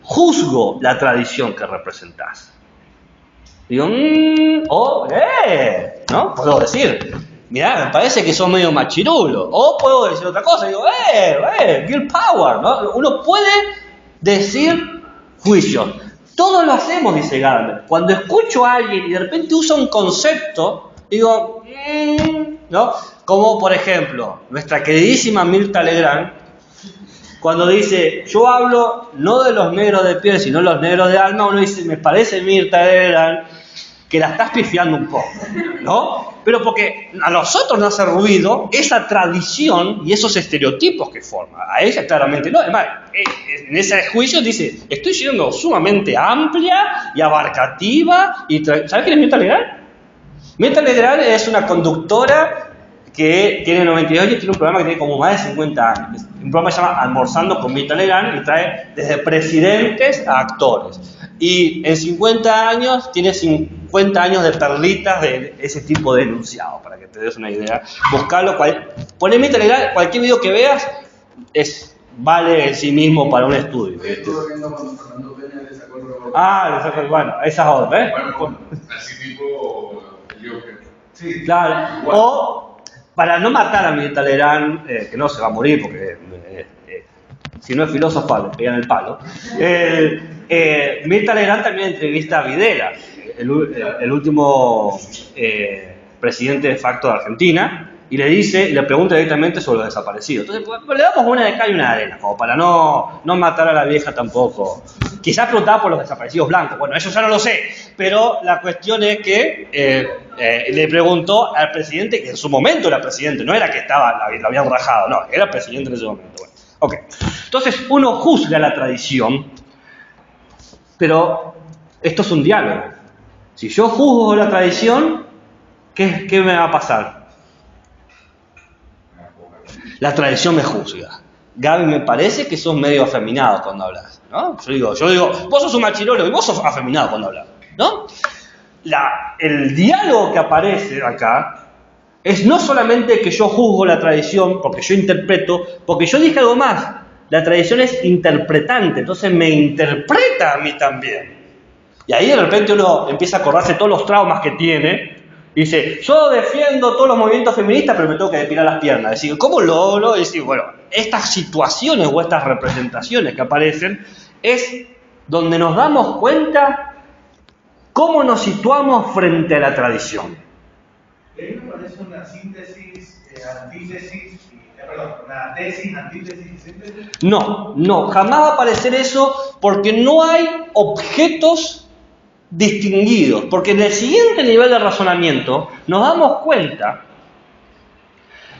juzgo la tradición que representás. Digo, ¿no? Puedo decir, mirá, me parece que sos medio machirulo. O puedo decir otra cosa, digo, girl power, ¿no? Uno puede decir juicios. Todos lo hacemos, dice Gadamer. Cuando escucho a alguien y de repente usa un concepto, digo, ¿no? Como por ejemplo, nuestra queridísima Mirta Legrand, cuando dice, yo hablo no de los negros de piel, sino de los negros de alma, uno dice, me parece, Mirta Legrand, que la estás pifiando un poco, ¿no? Pero porque a nosotros nos hace ruido esa tradición y esos estereotipos que forma. A ella claramente no. Además, en ese juicio dice, estoy siendo sumamente amplia y abarcativa. ¿Sabes quién es Mirta Legrand? Mirta Legrand es una conductora que tiene 92 y tiene un programa que tiene como más de 50 años. Un programa que se llama Almorzando con Mirta Legrand y trae desde presidentes a actores. y en 50 años tiene 50 años de perlitas de ese tipo de enunciado, para que te des una idea. Buscarlo, poné mi Telegram, cualquier video que veas vale en sí mismo para un estudio. Estuve viendo cuando Fernando Peña le sacó el robot. Bueno, esa es otra, ¿eh? Bueno, así tipo el Joker. Sí, Claro. igual. O, para no matar a Mirta Legrand, que no se va a morir porque si no es filósofa le pegan el palo, Mirta Legrand también entrevista a Videla, el último presidente de facto de Argentina, y le pregunta directamente sobre los desaparecidos. Entonces, pues, le damos una de cal y una de arena, como para no matar a la vieja tampoco. Quizás preguntaba por los desaparecidos blancos, bueno, eso ya no lo sé, pero la cuestión es que le preguntó al presidente, que en su momento era presidente, no era que lo habían rajado, no, era presidente en ese momento. Bueno, ok. Entonces uno juzga la tradición, pero esto es un diálogo. Si yo juzgo la tradición, ¿qué me va a pasar? La tradición me juzga. Gaby, me parece que sos medio afeminado cuando hablas, ¿no? Yo digo, vos sos un machirolo y vos sos afeminado cuando hablas, ¿no? El diálogo que aparece acá es no solamente que yo juzgo la tradición, porque yo interpreto, porque yo dije algo más. La tradición es interpretante, entonces me interpreta a mí también. Y ahí de repente uno empieza a acordarse todos los traumas que tiene. Y dice, yo defiendo todos los movimientos feministas, pero me tengo que depilar las piernas. Es decir, ¿cómo logro? Es decir, bueno, estas situaciones o estas representaciones que aparecen es donde nos damos cuenta cómo nos situamos frente a la tradición. Ahí me parece una síntesis, antítesis, una tesis, antítesis y síntesis. No, jamás va a aparecer eso porque no hay objetos distinguidos, porque en el siguiente nivel de razonamiento nos damos cuenta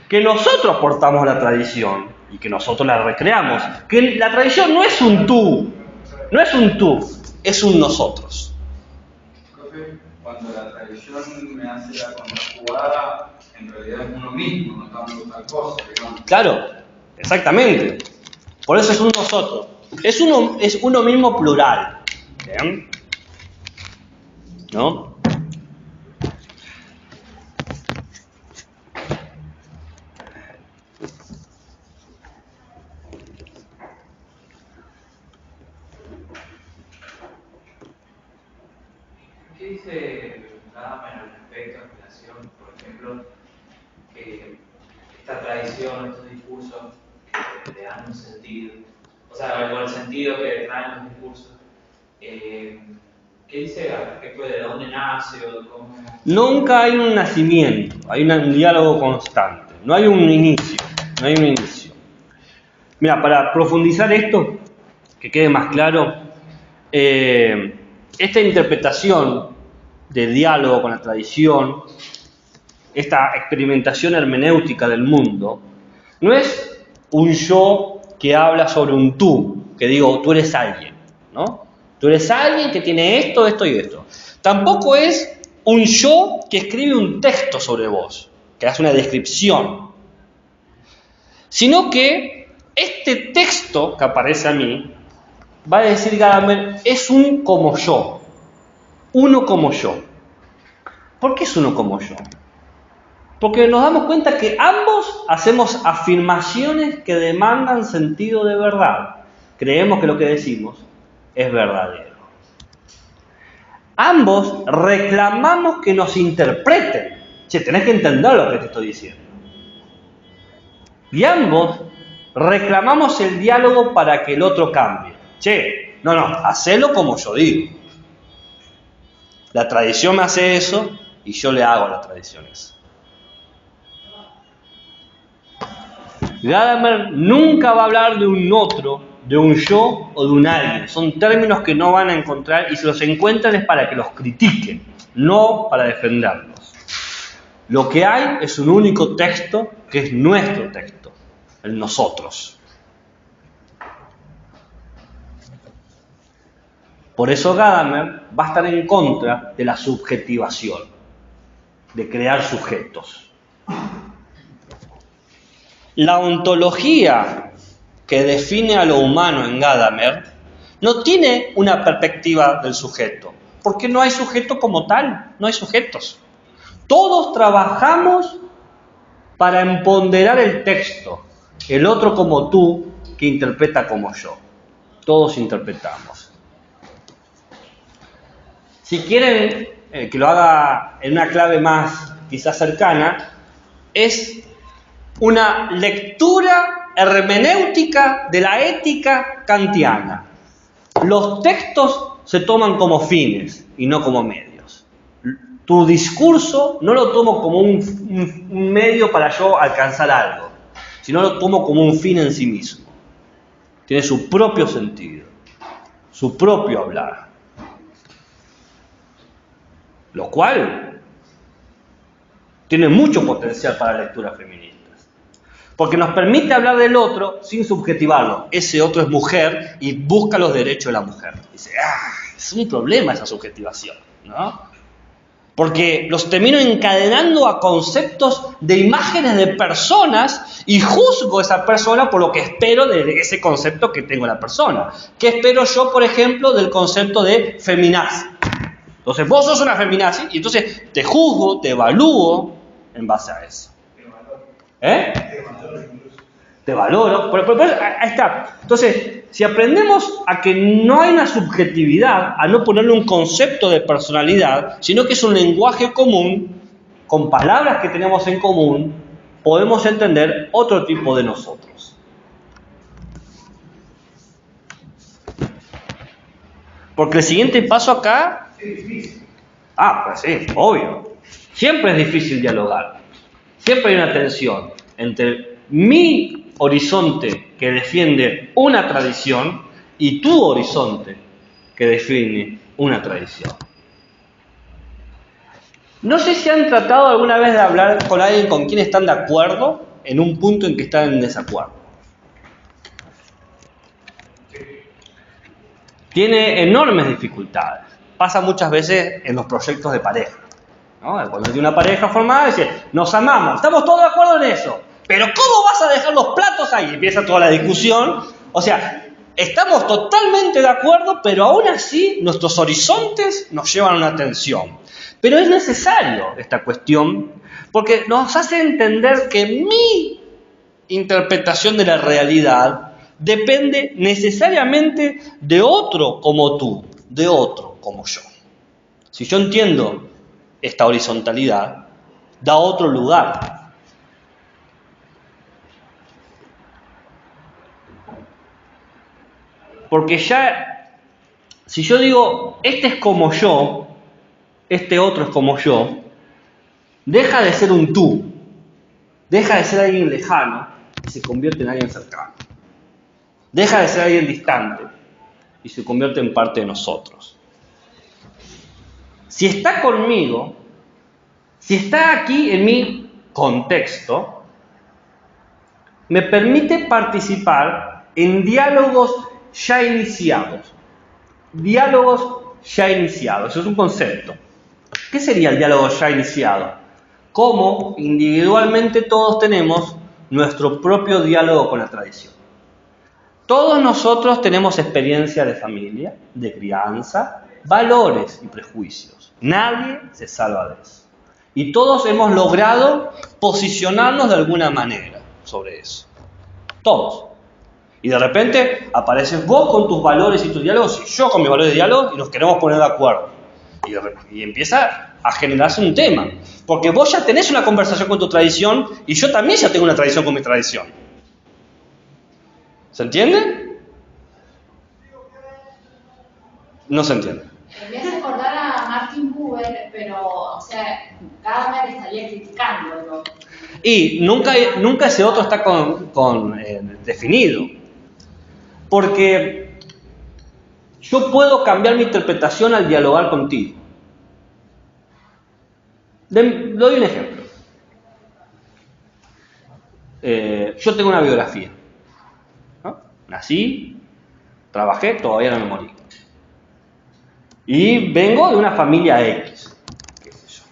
que nosotros portamos la tradición y que nosotros la recreamos, que la tradición no es un tú, es un nosotros. Profe, cuando la tradición me hace la contrajugada, en realidad es uno mismo, no estamos hablando tal cosa, digamos. Claro, exactamente. Por eso es un nosotros. Es uno mismo plural. ¿Bien? ¿No? ¿Qué dice Gadamer al respecto en relación, por ejemplo, que esta tradición, estos discursos que le dan un sentido, o sea, con el sentido que traen los discursos, ¿qué dice al respecto de dónde nace o de cómo? Nunca hay un nacimiento, hay un diálogo constante, no hay un inicio. Mira, para profundizar esto, que quede más claro, esta interpretación del diálogo con la tradición, esta experimentación hermenéutica del mundo, no es un yo que habla sobre un tú, que digo, tú eres alguien, ¿no? Tú eres alguien que tiene esto, esto y esto. Tampoco es un yo que escribe un texto sobre vos, que hace una descripción. Sino que este texto que aparece a mí, va a decir Gadamer, es un como yo. Uno como yo. ¿Por qué es uno como yo? Porque nos damos cuenta que ambos hacemos afirmaciones que demandan sentido de verdad. Creemos que lo que decimos es verdadero. Ambos reclamamos que nos interpreten. Che, tenés que entender lo que te estoy diciendo. Y ambos reclamamos el diálogo para que el otro cambie. Che, no, hacelo como yo digo. La tradición me hace eso y yo le hago a la tradición eso. Gadamer nunca va a hablar de un otro, de un yo o de un alguien. Son términos que no van a encontrar y si los encuentran es para que los critiquen, no para defenderlos. Lo que hay es un único texto que es nuestro texto, el nosotros. Por eso Gadamer va a estar en contra de la subjetivación, de crear sujetos. La ontología que define a lo humano en Gadamer no tiene una perspectiva del sujeto, porque no hay sujeto como tal, no hay sujetos. Todos trabajamos para empoderar el texto, el otro como tú, que interpreta como yo. Todos interpretamos. Si quieren que lo haga en una clave más quizás cercana, es una lectura hermenéutica de la ética kantiana. Los textos se toman como fines y no como medios. Tu discurso no lo tomo como un medio para yo alcanzar algo, sino lo tomo como un fin en sí mismo. Tiene su propio sentido, su propio hablar. Lo cual tiene mucho potencial para lecturas feministas. Porque nos permite hablar del otro sin subjetivarlo. Ese otro es mujer y busca los derechos de la mujer. Dice, es un problema esa subjetivación, ¿no? Porque los termino encadenando a conceptos de imágenes de personas y juzgo a esa persona por lo que espero de ese concepto que tengo la persona. ¿Qué espero yo, por ejemplo, del concepto de feminazi? Entonces vos sos una feminazi y entonces te juzgo, te evalúo en base a eso. Te valoro. Pero ahí está. Entonces, si aprendemos a que no hay una subjetividad, a no ponerle un concepto de personalidad, sino que es un lenguaje común, con palabras que tenemos en común, podemos entender otro tipo de nosotros. Porque el siguiente paso acá... pues sí, obvio. Siempre es difícil dialogar. Siempre hay una tensión entre mi horizonte que defiende una tradición y tu horizonte que define una tradición. No sé si han tratado alguna vez de hablar con alguien con quien están de acuerdo en un punto en que están en desacuerdo. Tiene enormes dificultades. Pasa muchas veces en los proyectos de pareja, ¿no? Cuando tiene una pareja formada, dice, nos amamos, estamos todos de acuerdo en eso. Pero ¿cómo vas a dejar los platos ahí? Empieza toda la discusión. O sea, estamos totalmente de acuerdo, pero aún así nuestros horizontes nos llevan a una tensión. Pero es necesario esta cuestión porque nos hace entender que mi interpretación de la realidad depende necesariamente de otro como tú, de otro como yo. Si yo entiendo esta horizontalidad, da otro lugar. Porque ya, si yo digo, este es como yo, este otro es como yo, deja de ser un tú, deja de ser alguien lejano y se convierte en alguien cercano. Deja de ser alguien distante y se convierte en parte de nosotros. Si está conmigo, si está aquí en mi contexto, me permite participar en diálogos ya iniciados. Diálogos ya iniciados, eso es un concepto. ¿Qué sería el diálogo ya iniciado? Cómo individualmente todos tenemos nuestro propio diálogo con la tradición. Todos nosotros tenemos experiencia de familia, de crianza, valores y prejuicios. Nadie se salva de eso. Y todos hemos logrado posicionarnos de alguna manera sobre eso. Todos. Y de repente apareces vos con tus valores y tus diálogos y yo con mis valores de diálogo y nos queremos poner de acuerdo. Y empieza a generarse un tema. Porque vos ya tenés una conversación con tu tradición y yo también ya tengo una tradición con mi tradición. ¿Se entiende? No se entiende. Me hace acordar a Martin Buber, pero, o sea, cada vez estaría criticando, ¿no? Y nunca ese otro está definido. Porque yo puedo cambiar mi interpretación al dialogar contigo. Doy un ejemplo. Yo tengo una biografía, ¿no? Nací, trabajé, todavía no me morí. Y vengo de una familia X, qué sé yo.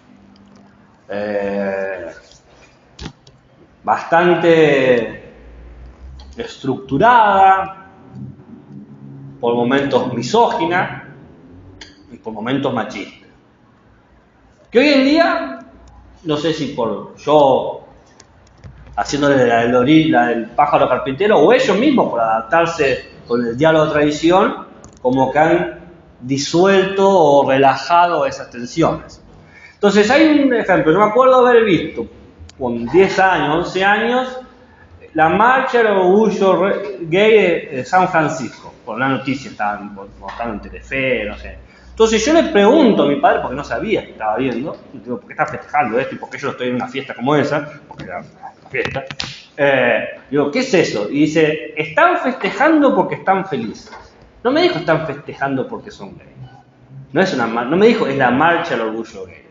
Bastante estructurada, por momentos misógina y por momentos machista. Que hoy en día, no sé si por yo haciéndole la del pájaro carpintero o ellos mismos por adaptarse con el diálogo de tradición, como que han disuelto o relajado esas tensiones. Entonces hay un ejemplo, yo me acuerdo haber visto con 10 años, 11 años, la marcha del orgullo gay de San Francisco, por una noticia, estaban mostrando en Telefe, no sé. Entonces yo le pregunto a mi padre, porque no sabía que estaba viendo, digo, ¿por qué estás festejando esto? ¿Y por qué yo estoy en una fiesta como esa? Porque era una fiesta. Digo, ¿qué es eso? Y dice, están festejando porque están felices. No me dijo están festejando porque son gays. No me dijo es la marcha del orgullo gay.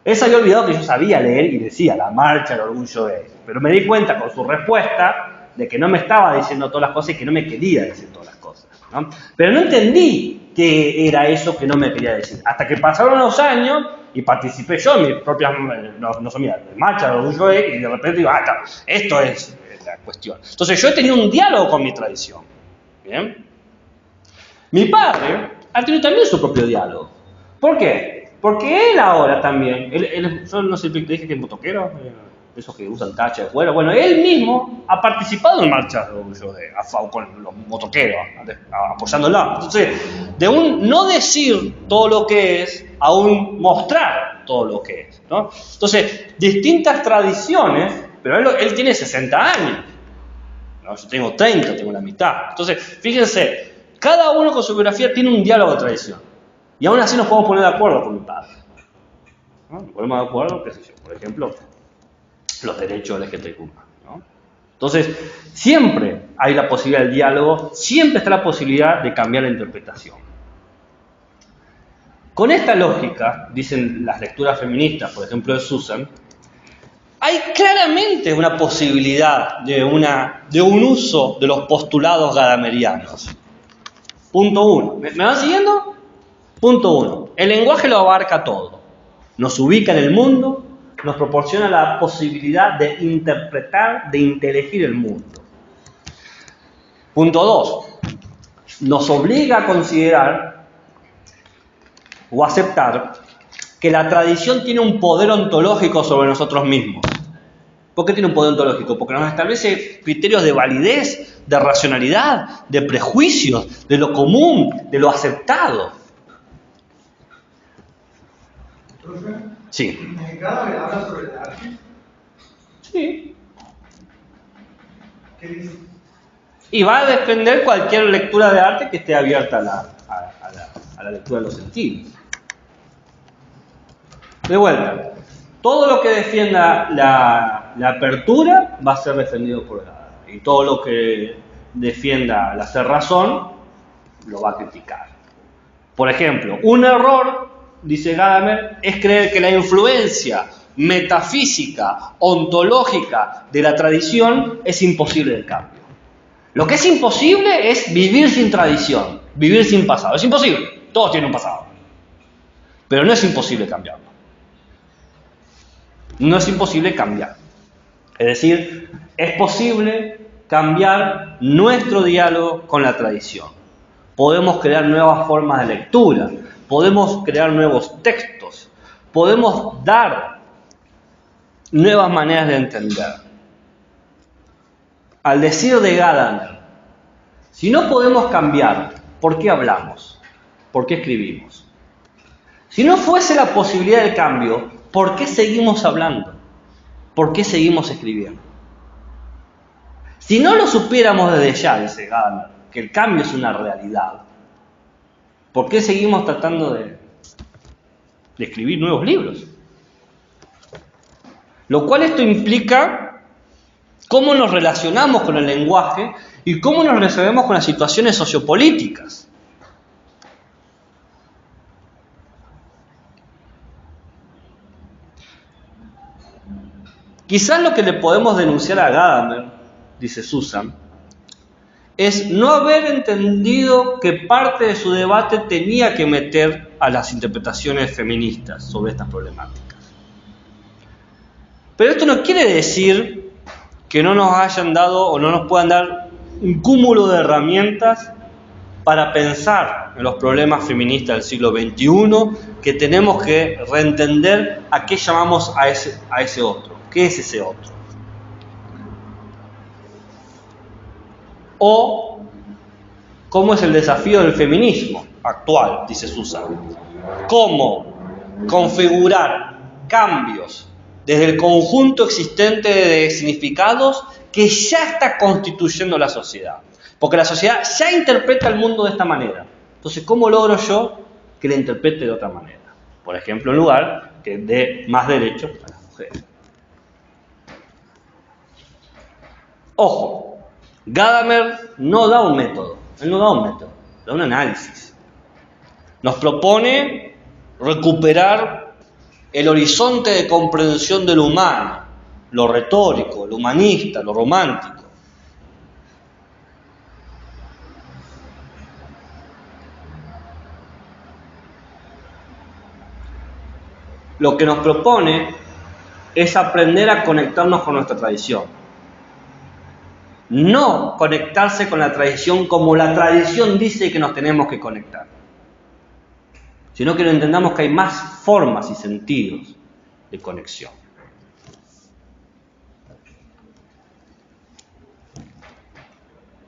Él se había olvidado que yo sabía leer y decía la marcha del orgullo gay. Pero me di cuenta con su respuesta de que no me estaba diciendo todas las cosas y que no me quería decir todas las cosas, ¿no? Pero no entendí qué era eso que no me quería decir. Hasta que pasaron los años y participé yo en mis propias marcha del orgullo gay y de repente digo, esto es la cuestión. Entonces yo he tenido un diálogo con mi tradición. ¿Bien? Mi padre ha tenido también su propio diálogo. ¿Por qué? Porque él ahora también, yo no sé si te dije que es motoquero, esos que usan tacha de fuera, bueno, él mismo ha participado en marchas con los motoqueros, apoyándola. Entonces, de un no decir todo lo que es, a un mostrar todo lo que es, ¿no? Entonces, distintas tradiciones, pero él tiene 60 años, ¿no? Yo tengo 30, tengo la mitad. Entonces, fíjense, cada uno con su biografía tiene un diálogo de tradición. Y aún así nos podemos poner de acuerdo con mi padre, ¿no? Nos ponemos de acuerdo, qué sé yo, por ejemplo, los derechos LGTBIQ+, ¿no? Entonces, siempre hay la posibilidad del diálogo, siempre está la posibilidad de cambiar la interpretación. Con esta lógica, dicen las lecturas feministas, por ejemplo de Susan, hay claramente una posibilidad de un uso de los postulados gadamerianos. Punto 1. ¿Me van siguiendo? Punto 1. El lenguaje lo abarca todo. Nos ubica en el mundo, nos proporciona la posibilidad de interpretar, de inteligir el mundo. Punto 2. Nos obliga a considerar o aceptar que la tradición tiene un poder ontológico sobre nosotros mismos. ¿Por qué tiene un poder ontológico? Porque nos establece criterios de validez, de racionalidad, de prejuicios, de lo común, de lo aceptado. Sí. ¿En cada vez habla sobre el arte? Sí. ¿Qué dice? Y va a defender cualquier lectura de arte que esté abierta a la lectura de los sentidos. De vuelta, todo lo que defienda la apertura va a ser defendido por Gadamer. Y todo lo que defienda la cerrazón lo va a criticar. Por ejemplo, un error, dice Gadamer, es creer que la influencia metafísica, ontológica de la tradición es imposible de cambio. Lo que es imposible es vivir sin tradición, vivir sin pasado. Es imposible, todos tienen un pasado. Pero no es imposible cambiarlo. No es imposible cambiar. Es decir, es posible cambiar nuestro diálogo con la tradición. Podemos crear nuevas formas de lectura, podemos crear nuevos textos, podemos dar nuevas maneras de entender. Al decir de Gadamer, si no podemos cambiar, ¿por qué hablamos? ¿Por qué escribimos? Si no fuese la posibilidad del cambio, ¿por qué seguimos hablando? ¿Por qué seguimos escribiendo? Si no lo supiéramos desde ya, dice Gadamer, que el cambio es una realidad, ¿por qué seguimos tratando de escribir nuevos libros? Lo cual esto implica cómo nos relacionamos con el lenguaje y cómo nos relacionamos con las situaciones sociopolíticas. Quizás lo que le podemos denunciar a Gadamer, dice Susan, es no haber entendido que parte de su debate tenía que meter a las interpretaciones feministas sobre estas problemáticas. Pero esto no quiere decir que no nos hayan dado o no nos puedan dar un cúmulo de herramientas para pensar en los problemas feministas del siglo XXI, que tenemos que reentender a qué llamamos a ese otro. ¿Qué es ese otro? O cómo es el desafío del feminismo actual, dice Susan. Cómo configurar cambios desde el conjunto existente de significados que ya está constituyendo la sociedad. Porque la sociedad ya interpreta el mundo de esta manera. Entonces, ¿cómo logro yo que la interprete de otra manera? Por ejemplo, en lugar que dé más derechos a las mujeres. Ojo, Gadamer no da un método. Él no da un método, da un análisis. Nos propone recuperar el horizonte de comprensión de lo humano, lo retórico, lo humanista, lo romántico. Lo que nos propone es aprender a conectarnos con nuestra tradición. No conectarse con la tradición como la tradición dice que nos tenemos que conectar, sino que entendamos que hay más formas y sentidos de conexión.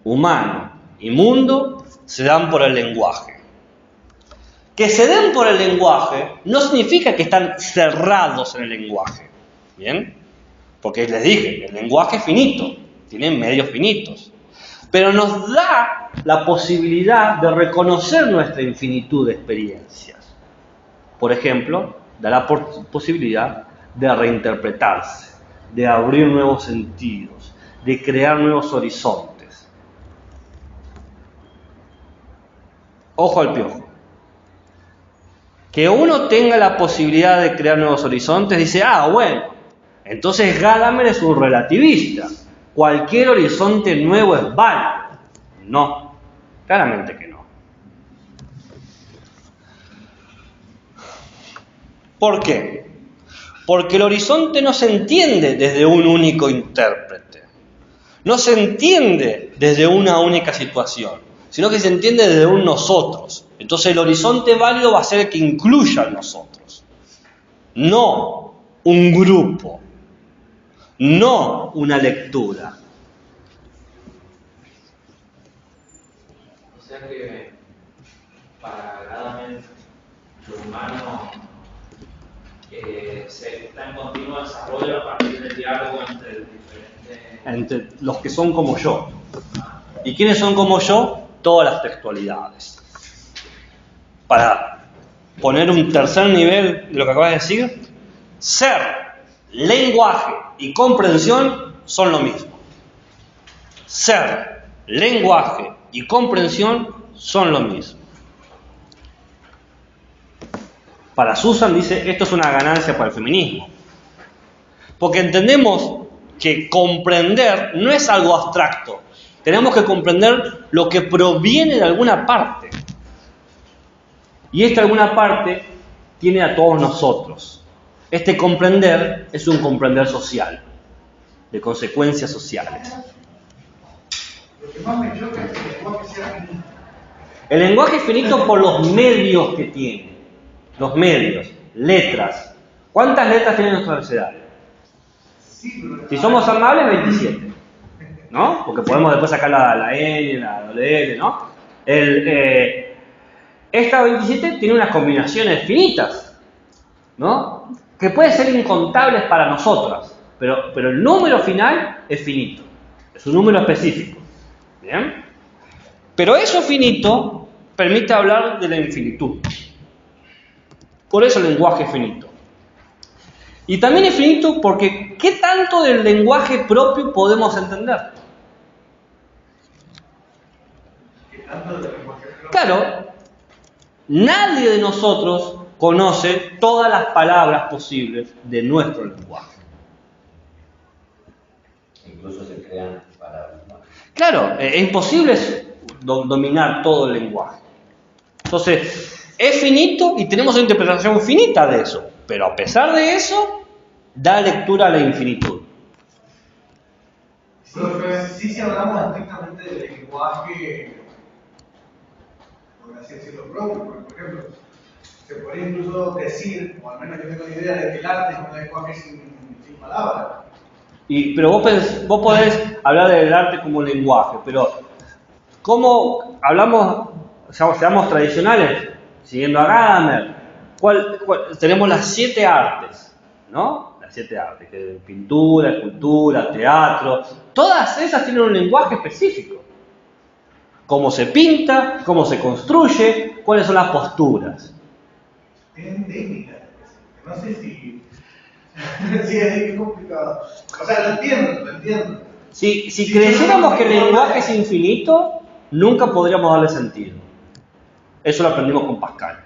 Humano y mundo se dan por el lenguaje. Que se den por el lenguaje no significa que están cerrados en el lenguaje, ¿bien? Porque les dije, el lenguaje es finito, tiene medios finitos, pero nos da la posibilidad de reconocer nuestra infinitud de experiencias. Por ejemplo, da la posibilidad de reinterpretarse, de abrir nuevos sentidos, de crear nuevos horizontes. Ojo al piojo. Que uno tenga la posibilidad de crear nuevos horizontes, dice, bueno, entonces Gadamer es un relativista. Cualquier horizonte nuevo es válido. No, claramente que no. ¿Por qué? Porque el horizonte no se entiende desde un único intérprete. No se entiende desde una única situación, sino que se entiende desde un nosotros. Entonces el horizonte válido va a ser el que incluya a nosotros. No un grupo. No una lectura. O sea que para Gadamer lo humano está en continuo desarrollo a partir del diálogo entre diferentes... Entre los que son como yo. ¿Y quiénes son como yo? Todas las textualidades. Para poner un tercer nivel de lo que acabas de decir, ser, lenguaje y comprensión son lo mismo. Ser, lenguaje y comprensión son lo mismo. Para Susan dice, esto es una ganancia para el feminismo. Porque entendemos que comprender no es algo abstracto. Tenemos que comprender lo que proviene de alguna parte. Y esta alguna parte tiene a todos nosotros. Este comprender es un comprender social, de consecuencias sociales. Lo que más me choca es que el lenguaje sea finito. El lenguaje es finito por los medios que tiene. Los medios, letras. ¿Cuántas letras tiene nuestro abecedario? Si somos amables, 27. ¿No? Porque podemos después sacar la N, la WL, ¿no? Esta 27 tiene unas combinaciones finitas, ¿no? Que pueden ser incontables para nosotras, pero el número final es finito, es un número específico, ¿bien? Pero eso finito permite hablar de la infinitud. Por eso el lenguaje es finito. Y también es finito porque ¿qué tanto del lenguaje propio podemos entender? ¿Qué tanto del lenguaje propio? Claro, nadie de nosotros conoce todas las palabras posibles de nuestro lenguaje. Incluso se crean palabras nuevas. Claro, es imposible dominar todo el lenguaje. Entonces, es finito y tenemos una interpretación finita de eso, pero a pesar de eso, da lectura a la infinitud. Sí, si hablamos estrictamente del lenguaje por así decirlo, propio. Porque, por ejemplo, se podría incluso decir, o al menos yo tengo la idea, de que el arte es un lenguaje sin palabras. Pero vos podés hablar del arte como un lenguaje, pero ¿cómo hablamos, seamos tradicionales, siguiendo a Gadamer? Tenemos las 7 artes, ¿no? Las 7 artes, que pintura, escultura, teatro, todas esas tienen un lenguaje específico. Cómo se pinta, cómo se construye, cuáles son las posturas. Tienen técnicas, no sé si... sí, es complicado. O sea, lo entiendo. Si creyéramos que el lenguaje es infinito, nunca podríamos darle sentido. Eso lo aprendimos con Pascal.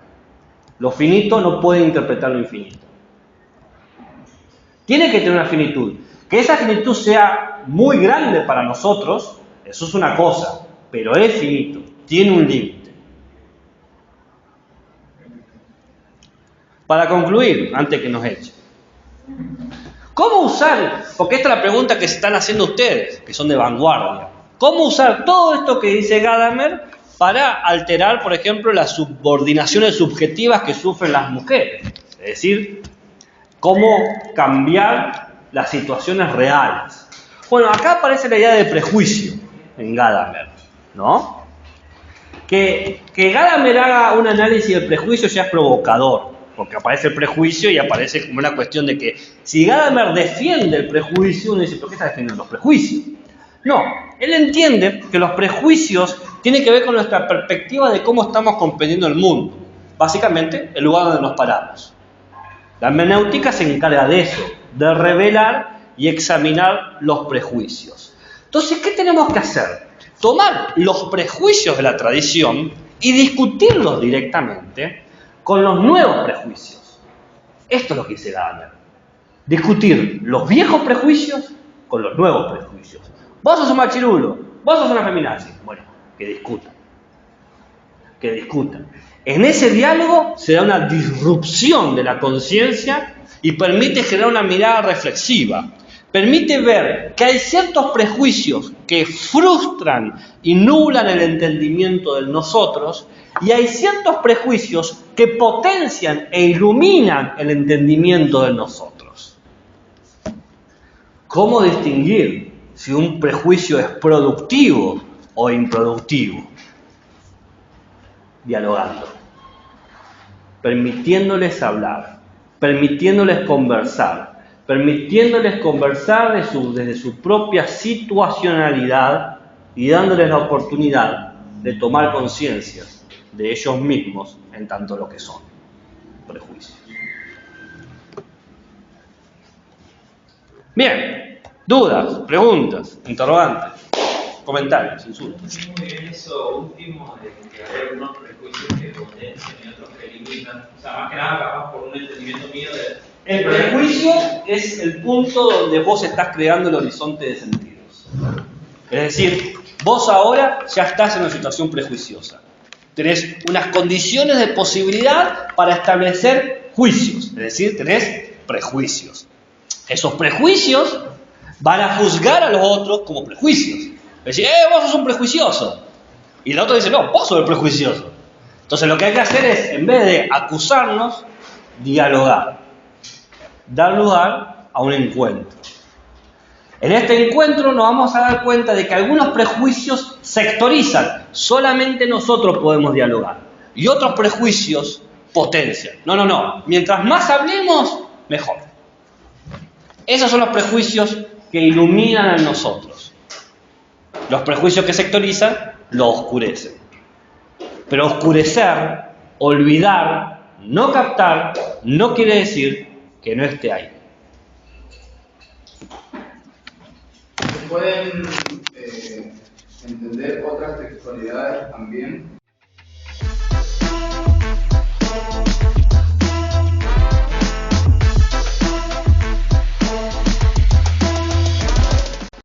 Lo finito no puede interpretar lo infinito. Tiene que tener una finitud. Que esa finitud sea muy grande para nosotros, eso es una cosa, pero es finito, tiene un límite. Para concluir, antes que nos echen, ¿cómo usar? Porque esta es la pregunta que se están haciendo ustedes, que son de vanguardia. ¿Cómo usar todo esto que dice Gadamer para alterar, por ejemplo, las subordinaciones subjetivas que sufren las mujeres? Es decir, cómo cambiar las situaciones reales. Bueno, acá aparece la idea de prejuicio en Gadamer, ¿no? Que Gadamer haga un análisis del prejuicio ya es provocador. Porque aparece el prejuicio y aparece como una cuestión de que si Gadamer defiende el prejuicio, uno dice, ¿por qué está defendiendo los prejuicios? No, él entiende que los prejuicios tienen que ver con nuestra perspectiva de cómo estamos comprendiendo el mundo. Básicamente, el lugar donde nos paramos. La hermenéutica se encarga de eso, de revelar y examinar los prejuicios. Entonces, ¿qué tenemos que hacer? Tomar los prejuicios de la tradición y discutirlos directamente con los nuevos prejuicios. Esto es lo que dice Gadamer. Discutir los viejos prejuicios con los nuevos prejuicios. Vos sos un machirulo, vos sos una feminazi. Bueno, que discutan. Que discutan. En ese diálogo se da una disrupción de la conciencia y permite generar una mirada reflexiva. Permite ver que hay ciertos prejuicios que frustran y nublan el entendimiento de nosotros y hay ciertos prejuicios que potencian e iluminan el entendimiento de nosotros. ¿Cómo distinguir si un prejuicio es productivo o improductivo? Dialogando, permitiéndoles hablar, permitiéndoles conversar desde su propia situacionalidad y dándoles la oportunidad de tomar conciencia de ellos mismos en tanto lo que son prejuicios. Bien, dudas, preguntas, interrogantes, comentarios, insultos. Muy bien eso último de que hay algunos prejuicios que potencian y otros que limitan. O sea, más que nada capaz por un entendimiento mío de... El prejuicio es el punto donde vos estás creando el horizonte de sentidos. Es decir, vos ahora ya estás en una situación prejuiciosa. Tenés unas condiciones de posibilidad para establecer juicios. Es decir, tenés prejuicios. Esos prejuicios van a juzgar a los otros como prejuicios. Es decir, vos sos un prejuicioso. Y el otro dice, no, vos sos el prejuicioso. Entonces lo que hay que hacer es, en vez de acusarnos, dialogar. Dar lugar a un encuentro. En este encuentro nos vamos a dar cuenta de que algunos prejuicios sectorizan. Solamente nosotros podemos dialogar. Y otros prejuicios potencian. No. Mientras más hablemos, mejor. Esos son los prejuicios que iluminan a nosotros. Los prejuicios que sectorizan lo oscurecen. Pero oscurecer, olvidar, no captar, no quiere decir que no esté ahí. Se pueden entender otras textualidades también